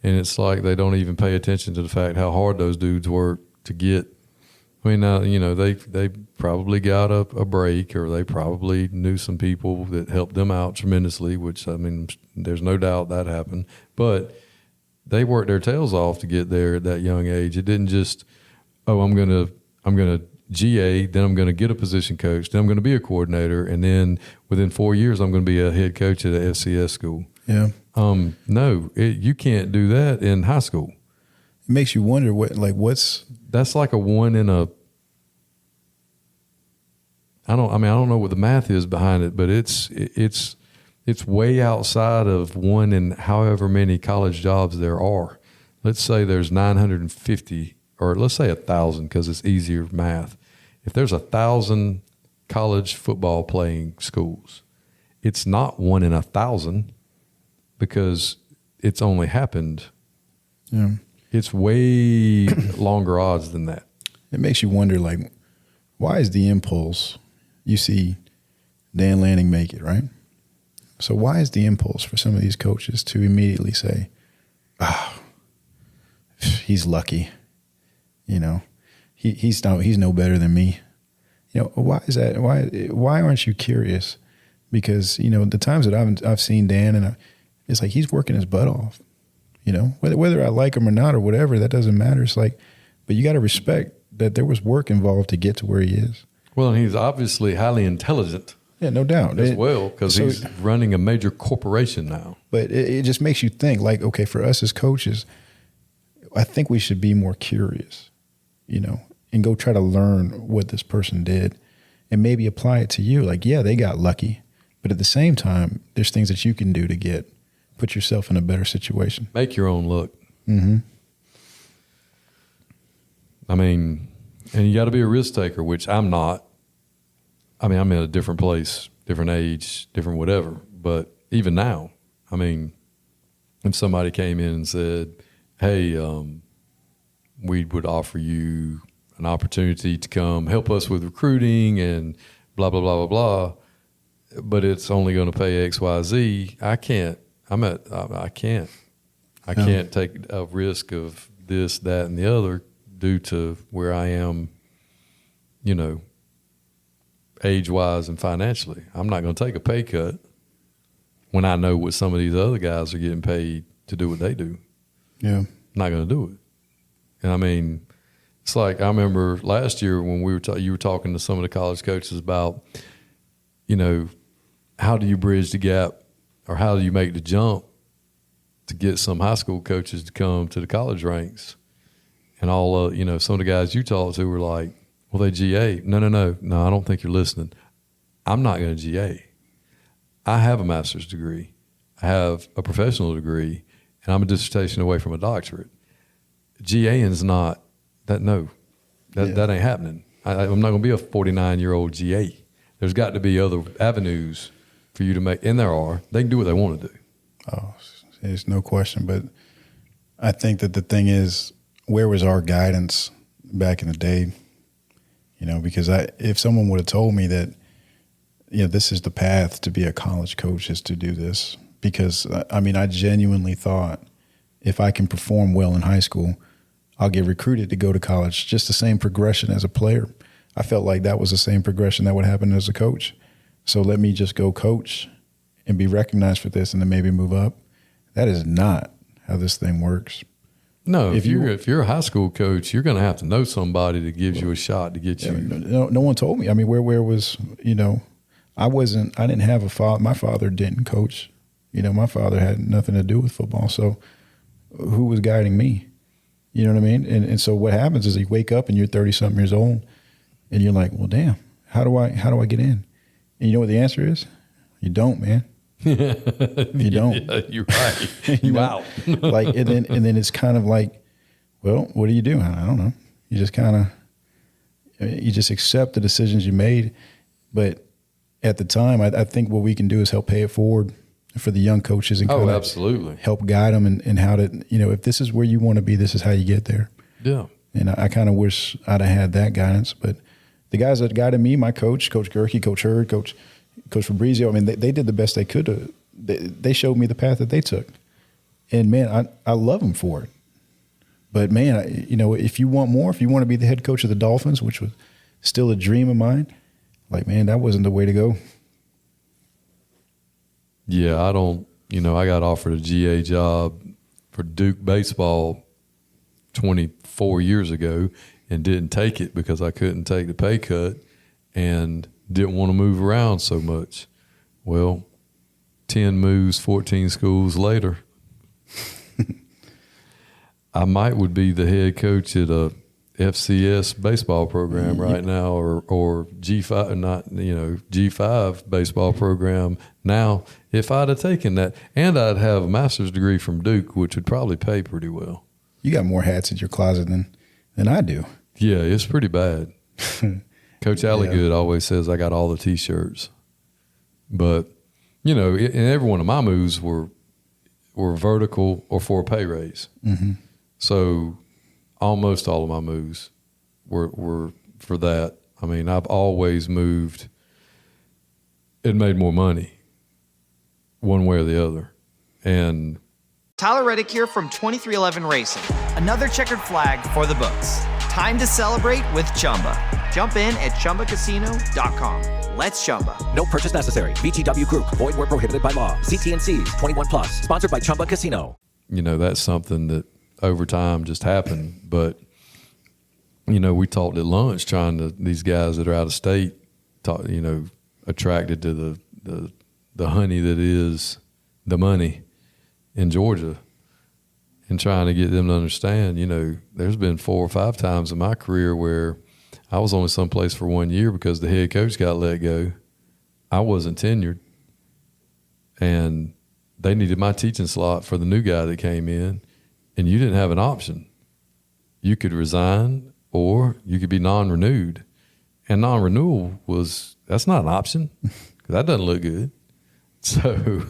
And it's like they don't even pay attention to the fact how hard those dudes work to get. I mean, they probably got a break, or they probably knew some people that helped them out tremendously, which, I mean, there's no doubt that happened. But they worked their tails off to get there at that young age. It didn't just, I'm gonna GA, then I'm going to get a position coach, then I'm going to be a coordinator, and then within 4 years I'm going to be a head coach at a FCS school. Yeah. No, you can't do that in high school. It makes you wonder what's that's like a one in a. I don't know what the math is behind it, but it's way outside of one in however many college jobs there are. Let's say there's 950, or let's say 1,000 because it's easier math. If there's 1,000 college football playing schools, it's not 1 in 1,000 because it's only happened. Yeah. It's way longer odds than that. It makes you wonder, why is the impulse? You see Dan Lanning make it, right? So why is the impulse for some of these coaches to immediately say, he's lucky, he's no better than me. Why is that? Why aren't you curious? Because, the times that I've seen Dan, and it's like he's working his butt off. Whether I like him or not or whatever, that doesn't matter. It's like, but you got to respect that there was work involved to get to where he is. Well, and he's obviously highly intelligent. Yeah, no doubt. As well, because he's running a major corporation now. But it just makes you think, okay, for us as coaches, I think we should be more curious, and go try to learn what this person did and maybe apply it to you. Yeah, they got lucky, but at the same time, there's things that you can do to put yourself in a better situation. Make your own luck. Mm-hmm. I mean, and you got to be a risk taker, which I'm not. I mean, I'm in a different place, different age, different whatever. But even now, I mean, if somebody came in and said, hey, we would offer you an opportunity to come help us with recruiting and blah, blah, blah, blah, blah, but it's only going to pay X, Y, Z, I can't. I can't take a risk of this, that, and the other due to where I am, age-wise and financially. I'm not going to take a pay cut when I know what some of these other guys are getting paid to do what they do. Yeah. I'm not going to do it. And I mean, it's like I remember last year when you were talking to some of the college coaches about, how do you bridge the gap or how do you make the jump to get some high school coaches to come to the college ranks? And all, some of the guys you talked to were like, well, they GA. No, I don't think you're listening. I'm not going to GA. I have a master's degree. I have a professional degree, and I'm a dissertation away from a doctorate. GAing's not that. No, that ain't happening. I'm not going to be a 49-year-old GA. There's got to be other avenues for you to make, and there are. They can do what they want to do. Oh, there's no question. But I think that the thing is, where was our guidance back in the day? You know, because if someone would have told me that, you know, this is the path to be a college coach is to do this, because I mean, I genuinely thought if I can perform well in high school, I'll get recruited to go to college. Just the same progression as a player. I felt like that was the same progression that would happen as a coach. So let me just go coach and be recognized for this and then maybe move up. That is not how this thing works. No, if you're a high school coach, you're going to have to know somebody that gives you a shot to get you. No one told me. I mean, where was, you know, I didn't have a father. My father didn't coach. You know, my father had nothing to do with football. So who was guiding me? You know what I mean? And so what happens is you wake up and you're 30-something years old and you're like, well, damn, how do I get in? And you know what the answer is? You don't, man. You don't. Yeah, you're right. You out. Like, and then it's kind of like, well, what do you do? I don't know. You just accept the decisions you made. But at the time, I think what we can do is help pay it forward for the young coaches and kind of absolutely help guide them and how to, you know, if this is where you want to be, this is how you get there. Yeah. And I kind of wish I'd have had that guidance. But the guys that guided me, my coach, Coach Gerke, Coach Hurd, Coach Fabrizio, I mean, they did the best they could. They showed me the path that they took. And, man, I love them for it. But, man, you know, if you want more, if you want to be the head coach of the Dolphins, which was still a dream of mine, like, man, that wasn't the way to go. Yeah, I got offered a GA job for Duke baseball 24 years ago and didn't take it because I couldn't take the pay cut and didn't want to move around so much. Well, 10 moves, 14 schools later, I would be the head coach at a FCS baseball program right now, or G5 baseball program now. If I'd have taken that, and I'd have a master's degree from Duke, which would probably pay pretty well. You got more hats in your closet than I do. Yeah, it's pretty bad. Coach Alligood always says I got all the T-shirts, but you know, and every one of my moves were vertical or for a pay raise. Mm-hmm. So almost all of my moves were for that. I mean, I've always moved and made more money one way or the other. And Tyler Reddick here from 2311 Racing. Another checkered flag for the books. Time to celebrate with Chumba. Jump in at ChumbaCasino.com. Let's Chumba. No purchase necessary. VGW Group. Void where prohibited by law. See T&Cs. 21 plus. Sponsored by Chumba Casino. You know, that's something that over time just happened. But, you know, we talked at lunch these guys that are out of state, attracted to the honey that is the money in Georgia, and trying to get them to understand, you know, there's been 4 or 5 times in my career where I was only someplace for 1 year because the head coach got let go. I wasn't tenured, and they needed my teaching slot for the new guy that came in, and you didn't have an option. You could resign or you could be non-renewed, and non-renewal that's not an option because that doesn't look good. So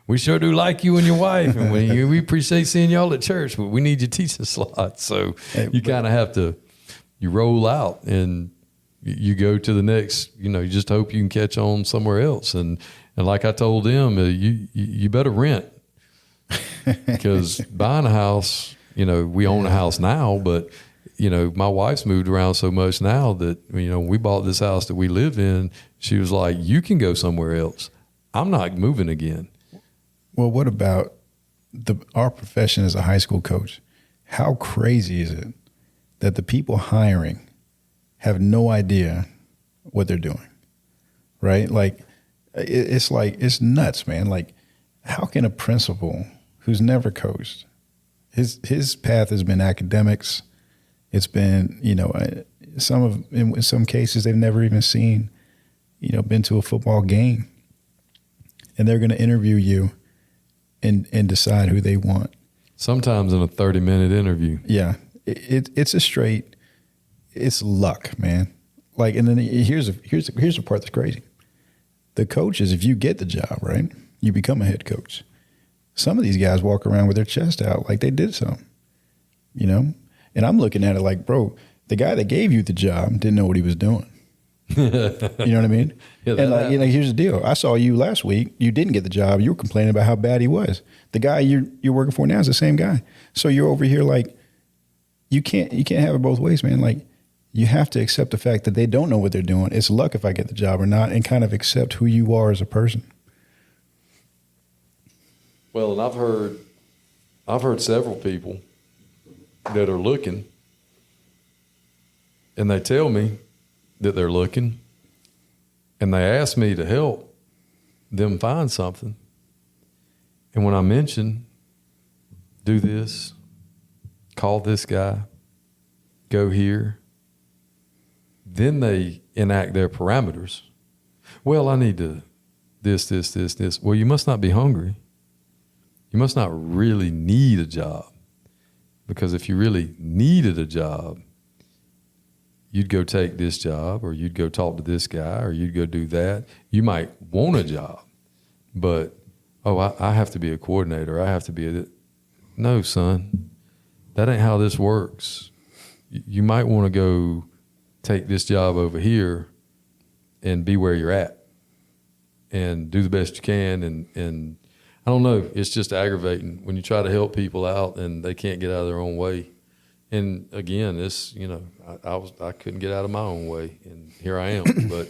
we sure do like you and your wife, and we appreciate seeing y'all at church, but we need your teaching slot. So you kind of have to, you roll out and you go to the next, you know, you just hope you can catch on somewhere else. And like I told them, you better rent, because buying a house, you know, we own a house now, but you know, my wife's moved around so much now that, you know, we bought this house that we live in. She was like, you can go somewhere else. I'm not moving again. Well, what about our profession as a high school coach? How crazy is it that the people hiring have no idea what they're doing, right? Like, it's nuts, man. Like, how can a principal who's never coached, his path has been academics. It's been, you know, in some cases they've never even seen, you know, been to a football game, and they're going to interview you and decide who they want. Sometimes in a 30-minute interview. Yeah, it's a straight it's luck, man. Like, and then here's the part that's crazy. The coaches, if you get the job, right, you become a head coach. Some of these guys walk around with their chest out like they did something, you know? And I'm looking at it like, bro, the guy that gave you the job didn't know what he was doing. You know what I mean? Yeah, and like, here's the deal. I saw you last week. You didn't get the job. You were complaining about how bad he was. The guy you're working for now is the same guy. So you're over here like, you can't have it both ways, man. Like, you have to accept the fact that they don't know what they're doing. It's luck if I get the job or not, and kind of accept who you are as a person. Well, and I've heard several people that are looking, and they tell me that they're looking, and they ask me to help them find something. And when I mention, do this, call this guy, go here, then they enact their parameters. Well, I need to this. Well, you must not be hungry. You must not really need a job. Because if you really needed a job, you'd go take this job, or you'd go talk to this guy, or you'd go do that. You might want a job, but, I have to be a coordinator. I have to be no, son, that ain't how this works. You might want to go take this job over here and be where you're at and do the best you can. And I don't know, it's just aggravating when you try to help people out and they can't get out of their own way. And again, this, I couldn't get out of my own way, and here I am. But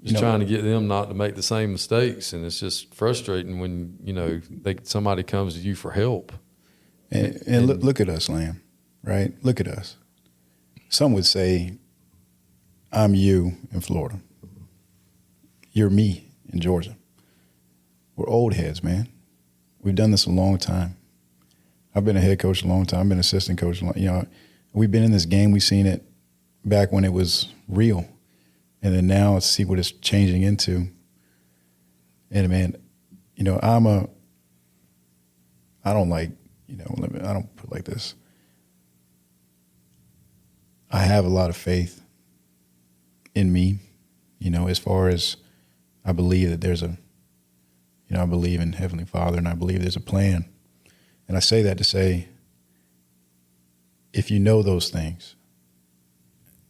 just trying to get them not to make the same mistakes, and it's just frustrating when somebody comes to you for help. And look at us, Lamb, right? Look at us. Some would say, I'm you in Florida. You're me in Georgia. We're old heads, man. We've done this a long time. I've been a head coach a long time. I've been an assistant coach a long. We've been in this game. We've seen it back when it was real, and then now see what it's changing into. And man, I don't put it like this. I have a lot of faith in me, as far as I believe that there's I believe in Heavenly Father, and I believe there's a plan. And I say that to say, if you know those things,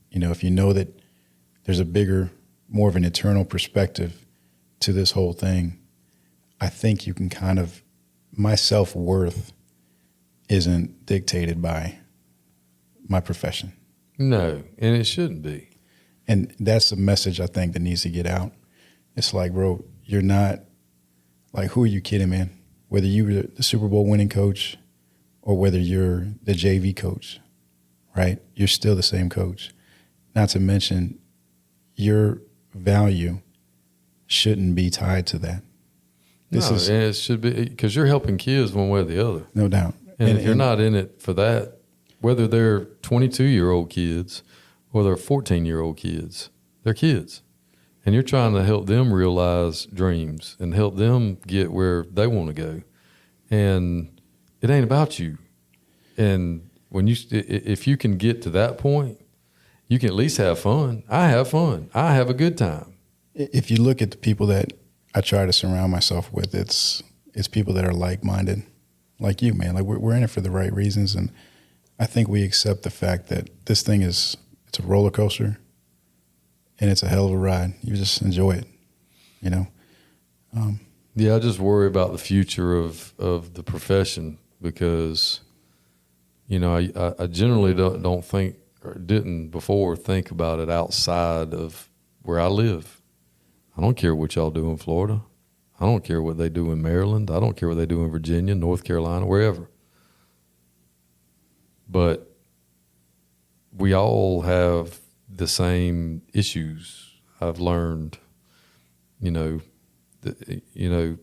if you know that there's a bigger, more of an eternal perspective to this whole thing, I think you can my self-worth isn't dictated by my profession. No, and it shouldn't be. And that's the message I think that needs to get out. It's like, bro, you're not, like, who are you kidding, man? Whether you were the Super Bowl winning coach or whether you're the JV coach, right? You're still the same coach. Not to mention, your value shouldn't be tied to that. It should be, because you're helping kids one way or the other. No doubt. And if you're not in it for that, whether they're 22-year-old kids or they're 14-year-old kids, they're kids. And you're trying to help them realize dreams and help them get where they want to go. And it ain't about you. And if you can get to that point, you can at least have fun. I have fun. I have a good time. If you look at the people that I try to surround myself with, it's people that are like-minded, like you, man. Like, we're in it for the right reasons. And I think we accept the fact that this thing it's a roller coaster. And it's a hell of a ride. You just enjoy it, Yeah, I just worry about the future of the profession because, I generally don't think, or didn't before think about it outside of where I live. I don't care what y'all do in Florida. I don't care what they do in Maryland. I don't care what they do in Virginia, North Carolina, wherever. But we all have the same issues. I've learned,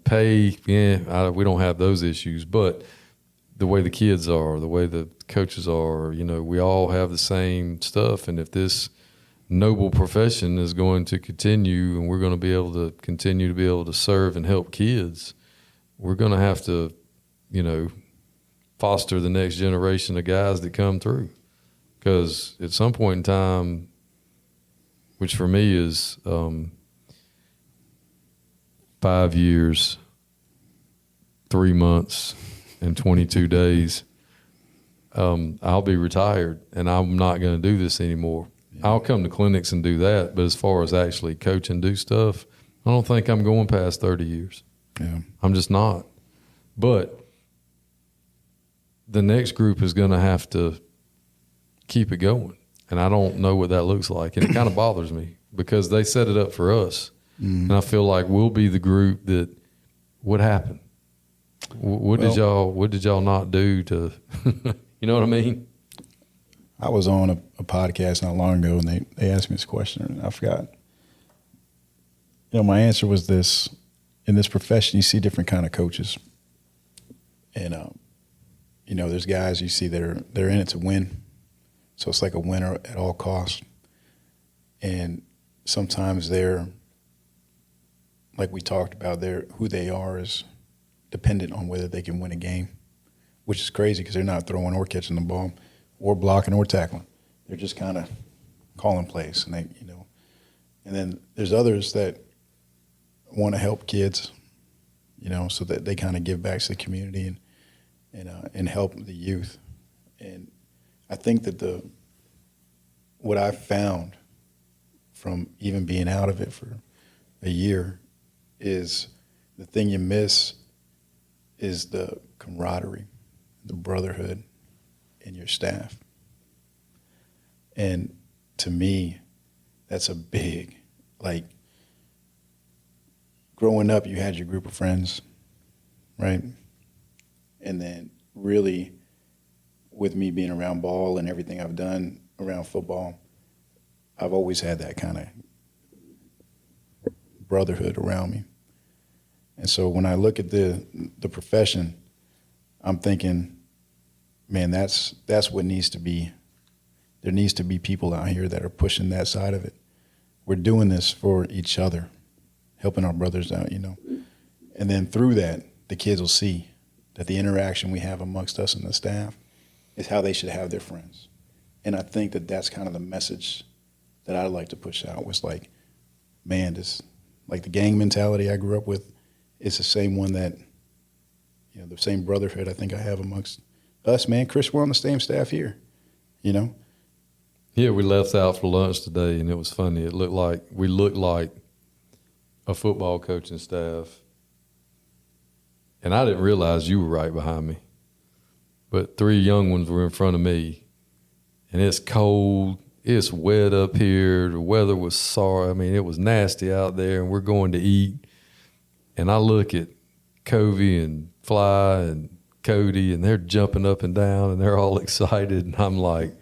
pay, we don't have those issues, but the way the kids are, the way the coaches are, we all have the same stuff. And if this noble profession is going to continue and we're going to be able to continue to be able to serve and help kids, we're going to have to, foster the next generation of guys that come through. Because at some point in time, which for me is 5 years, 3 months, and 22 days, I'll be retired, and I'm not going to do this anymore. Yeah. I'll come to clinics and do that, but as far as actually coach and do stuff, I don't think I'm going past 30 years. Yeah. I'm just not. But the next group is going to have to keep it going, and I don't know what that looks like, and it kind of bothers me because they set it up for us, and I feel like we'll be the group that what happened. What did y'all not do to you know what I mean? I was on a podcast not long ago, and they asked me this question, and I forgot. My answer was this: in this profession, you see different kind of coaches, and there's guys you see they're in it to win, so it's like a winner at all costs, and sometimes they're, like we talked about, who they are is dependent on whether they can win a game, which is crazy because they're not throwing or catching the ball or blocking or tackling. They're just kind of calling plays, and and then there's others that want to help kids, so that they kind of give back to the community and help the youth. And I think that what I've found from even being out of it for a year is the thing you miss is the camaraderie, the brotherhood in your staff. And to me, that's a big, growing up, you had your group of friends, right? And then really, with me being around ball and everything I've done around football, I've always had that kind of brotherhood around me. And so when I look at the profession, I'm thinking, man, that's what needs to be. There needs to be people out here that are pushing that side of it. We're doing this for each other, helping our brothers out, And then through that, the kids will see that the interaction we have amongst us and the staff is how they should have their friends. And I think that that's kind of the message that I like to push out was man, the gang mentality I grew up with is the same one that, the same brotherhood I think I have amongst us, man. Chris, we're on the same staff here, Yeah, we left out for lunch today, and it was funny. We looked like a football coaching staff, and I didn't realize you were right behind me. But 3 young ones were in front of me, and it's cold. It's wet up here. The weather was sorry. I mean, it was nasty out there, and we're going to eat. And I look at Covey and Fly and Cody, and they're jumping up and down, and they're all excited. And I'm like,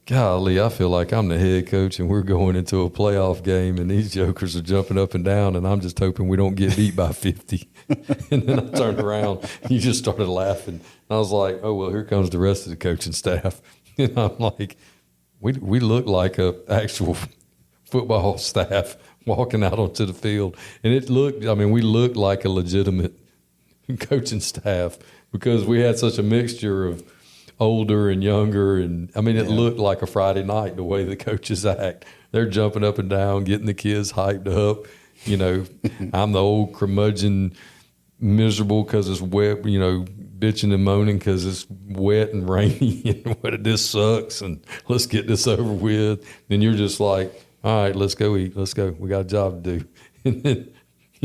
golly, I feel like I'm the head coach, and we're going into a playoff game, and these jokers are jumping up and down, and I'm just hoping we don't get beat by 50. And then I turned around, and you just started laughing. And I was like, oh, well, here comes the rest of the coaching staff. And I'm like, we look like a actual football staff walking out onto the field. And we looked like a legitimate coaching staff because we had such a mixture of older and younger. And it looked like a Friday night, the way the coaches act. They're jumping up and down, getting the kids hyped up. I'm the old curmudgeon, miserable because it's wet, bitching and moaning because it's wet and rainy and this sucks and let's get this over with. Then you're just like, all right, let's go eat. Let's go. We got a job to do. And then,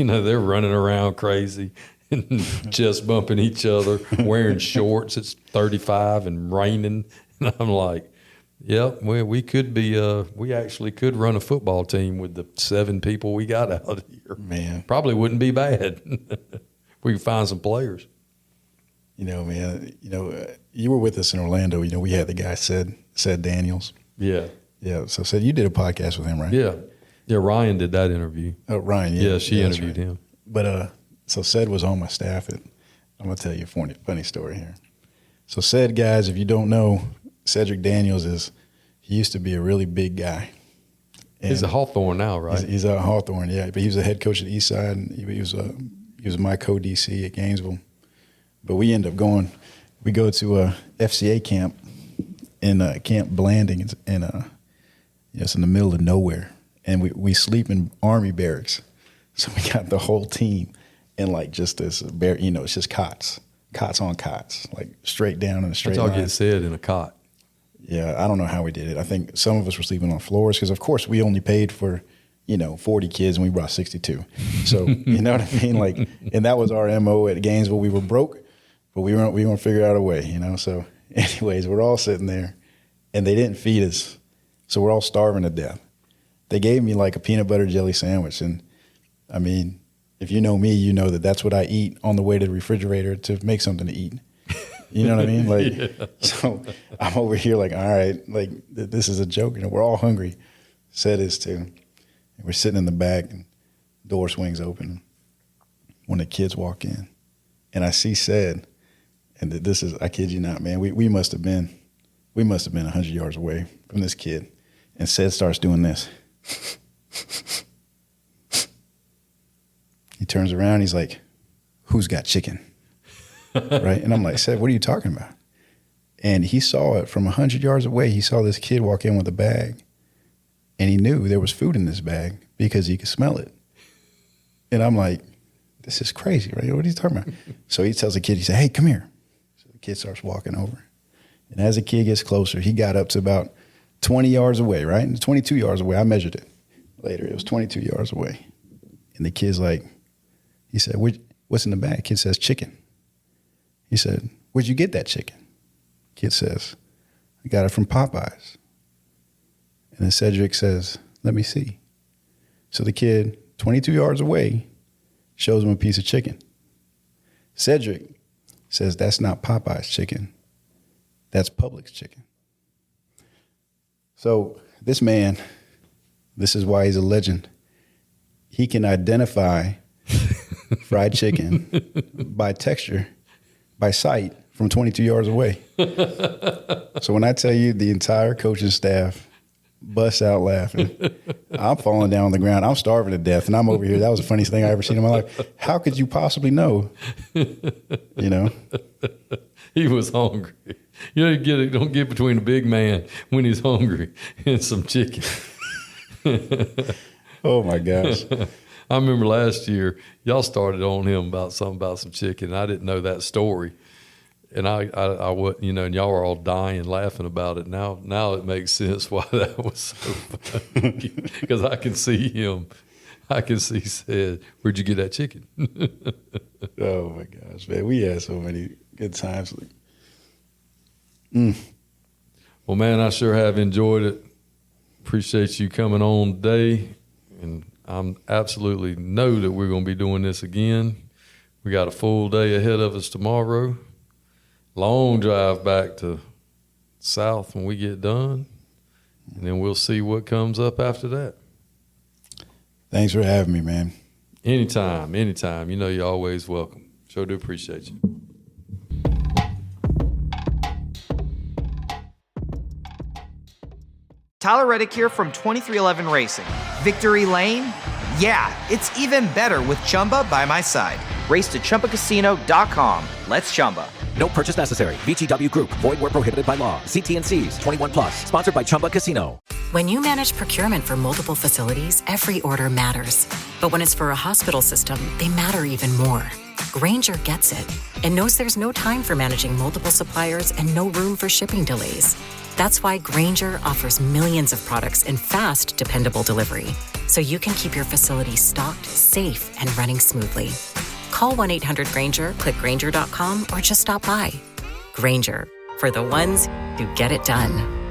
they're running around crazy and chest bumping each other, wearing shorts. It's 35 and raining. And I'm like, yep, we could be, we actually could run a football team with the 7 people we got out here. Man. Probably wouldn't be bad. We could find some players. Man, you were with us in Orlando. We had the guy, Said Daniels. Yeah. Yeah. So, Said, you did a podcast with him, right? Yeah. Yeah, Ryan did that interview. Oh, Ryan, yeah. Yeah, she interviewed him. But so Said was on my staff. I'm going to tell you a funny story here. So Said, guys, if you don't know, Cedric Daniels he used to be a really big guy. And he's a Hawthorne now, right? He's a Hawthorne, yeah. But he was a head coach at Eastside, and he was my co-DC at Gainesville. But we end up we go to a FCA camp, in Camp Blanding. It's in the middle of nowhere, and we sleep in Army barracks. So we got the whole team in like just this it's just cots on cots, like straight down in a straight line. That's all gets said in a cot. Yeah, I don't know how we did it. I think some of us were sleeping on floors because, of course, we only paid for 40 kids and we brought 62. So you know what I mean? Like, and that was our MO at Gainesville. We were broke, but we were going to figure out a way. So, anyways, we're all sitting there, and they didn't feed us, so we're all starving to death. They gave me like a peanut butter jelly sandwich, and I mean, if you know me, you know that that's what I eat on the way to the refrigerator to make something to eat. You know what I mean? Like, yeah. So I'm over here like, all right, like this is a joke. We're all hungry. Said is too. And we're sitting in the back, and door swings open. When the kids walk in, and I see Said, and this is, I kid you not, man, we must have been 100 yards away from this kid, and Said starts doing this. He turns around, he's like, "Who's got chicken?" Right? And I'm like, "Said, what are you talking about?" And he saw it from 100 yards away. He saw this kid walk in with a bag, and he knew there was food in this bag because he could smell it. And I'm like, this is crazy, right? What are you talking about? So he tells the kid, he said, "Hey, come here." So the kid starts walking over. And as the kid gets closer, he got up to about 20 yards away, right? And 22 yards away. I measured it later. It was 22 yards away. And the kid's like, he said, "What's in the bag?" Kid says, "Chicken." He said, "Where'd you get that chicken?" Kid says, "I got it from Popeyes." And then Cedric says, "Let me see." So the kid, 22 yards away, shows him a piece of chicken. Cedric says, "That's not Popeyes chicken. That's Publix chicken." So this man, this is why he's a legend. He can identify fried chicken by texture, by sight, from 22 yards away. So when I tell you the entire coaching staff busts out laughing, I'm falling down on the ground. I'm starving to death, and I'm over here. That was the funniest thing I ever seen in my life. How could you possibly know? He was hungry. Don't get between a big man when he's hungry and some chicken. Oh my gosh. I remember last year, y'all started on him about some chicken, and I didn't know that story. And I and y'all were all dying laughing about it. Now it makes sense why that was so funny. Because I can see him. I can see Said, "Where'd you get that chicken?" Oh my gosh, man. We had so many good times. Well, man, I sure have enjoyed it. Appreciate you coming on today. And I'm absolutely know that we're going to be doing this again. We got a full day ahead of us tomorrow. Long drive back to South when we get done. And then we'll see what comes up after that. Thanks for having me, man. Anytime. You're always welcome. Sure do appreciate you. Tyler Reddick here from 2311 Racing. Victory Lane? Yeah, it's even better with Chumba by my side. Race to ChumbaCasino.com. Let's Chumba. No purchase necessary. VGW Group. Void where prohibited by law. See T&Cs. 21+. Sponsored by Chumba Casino. When you manage procurement for multiple facilities, every order matters. But when it's for a hospital system, they matter even more. Grainger gets it and knows there's no time for managing multiple suppliers and no room for shipping delays. That's why Grainger offers millions of products in fast, dependable delivery, so you can keep your facility stocked, safe, and running smoothly. Call 1-800-GRAINGER, click Grainger.com, or just stop by. Grainger, for the ones who get it done.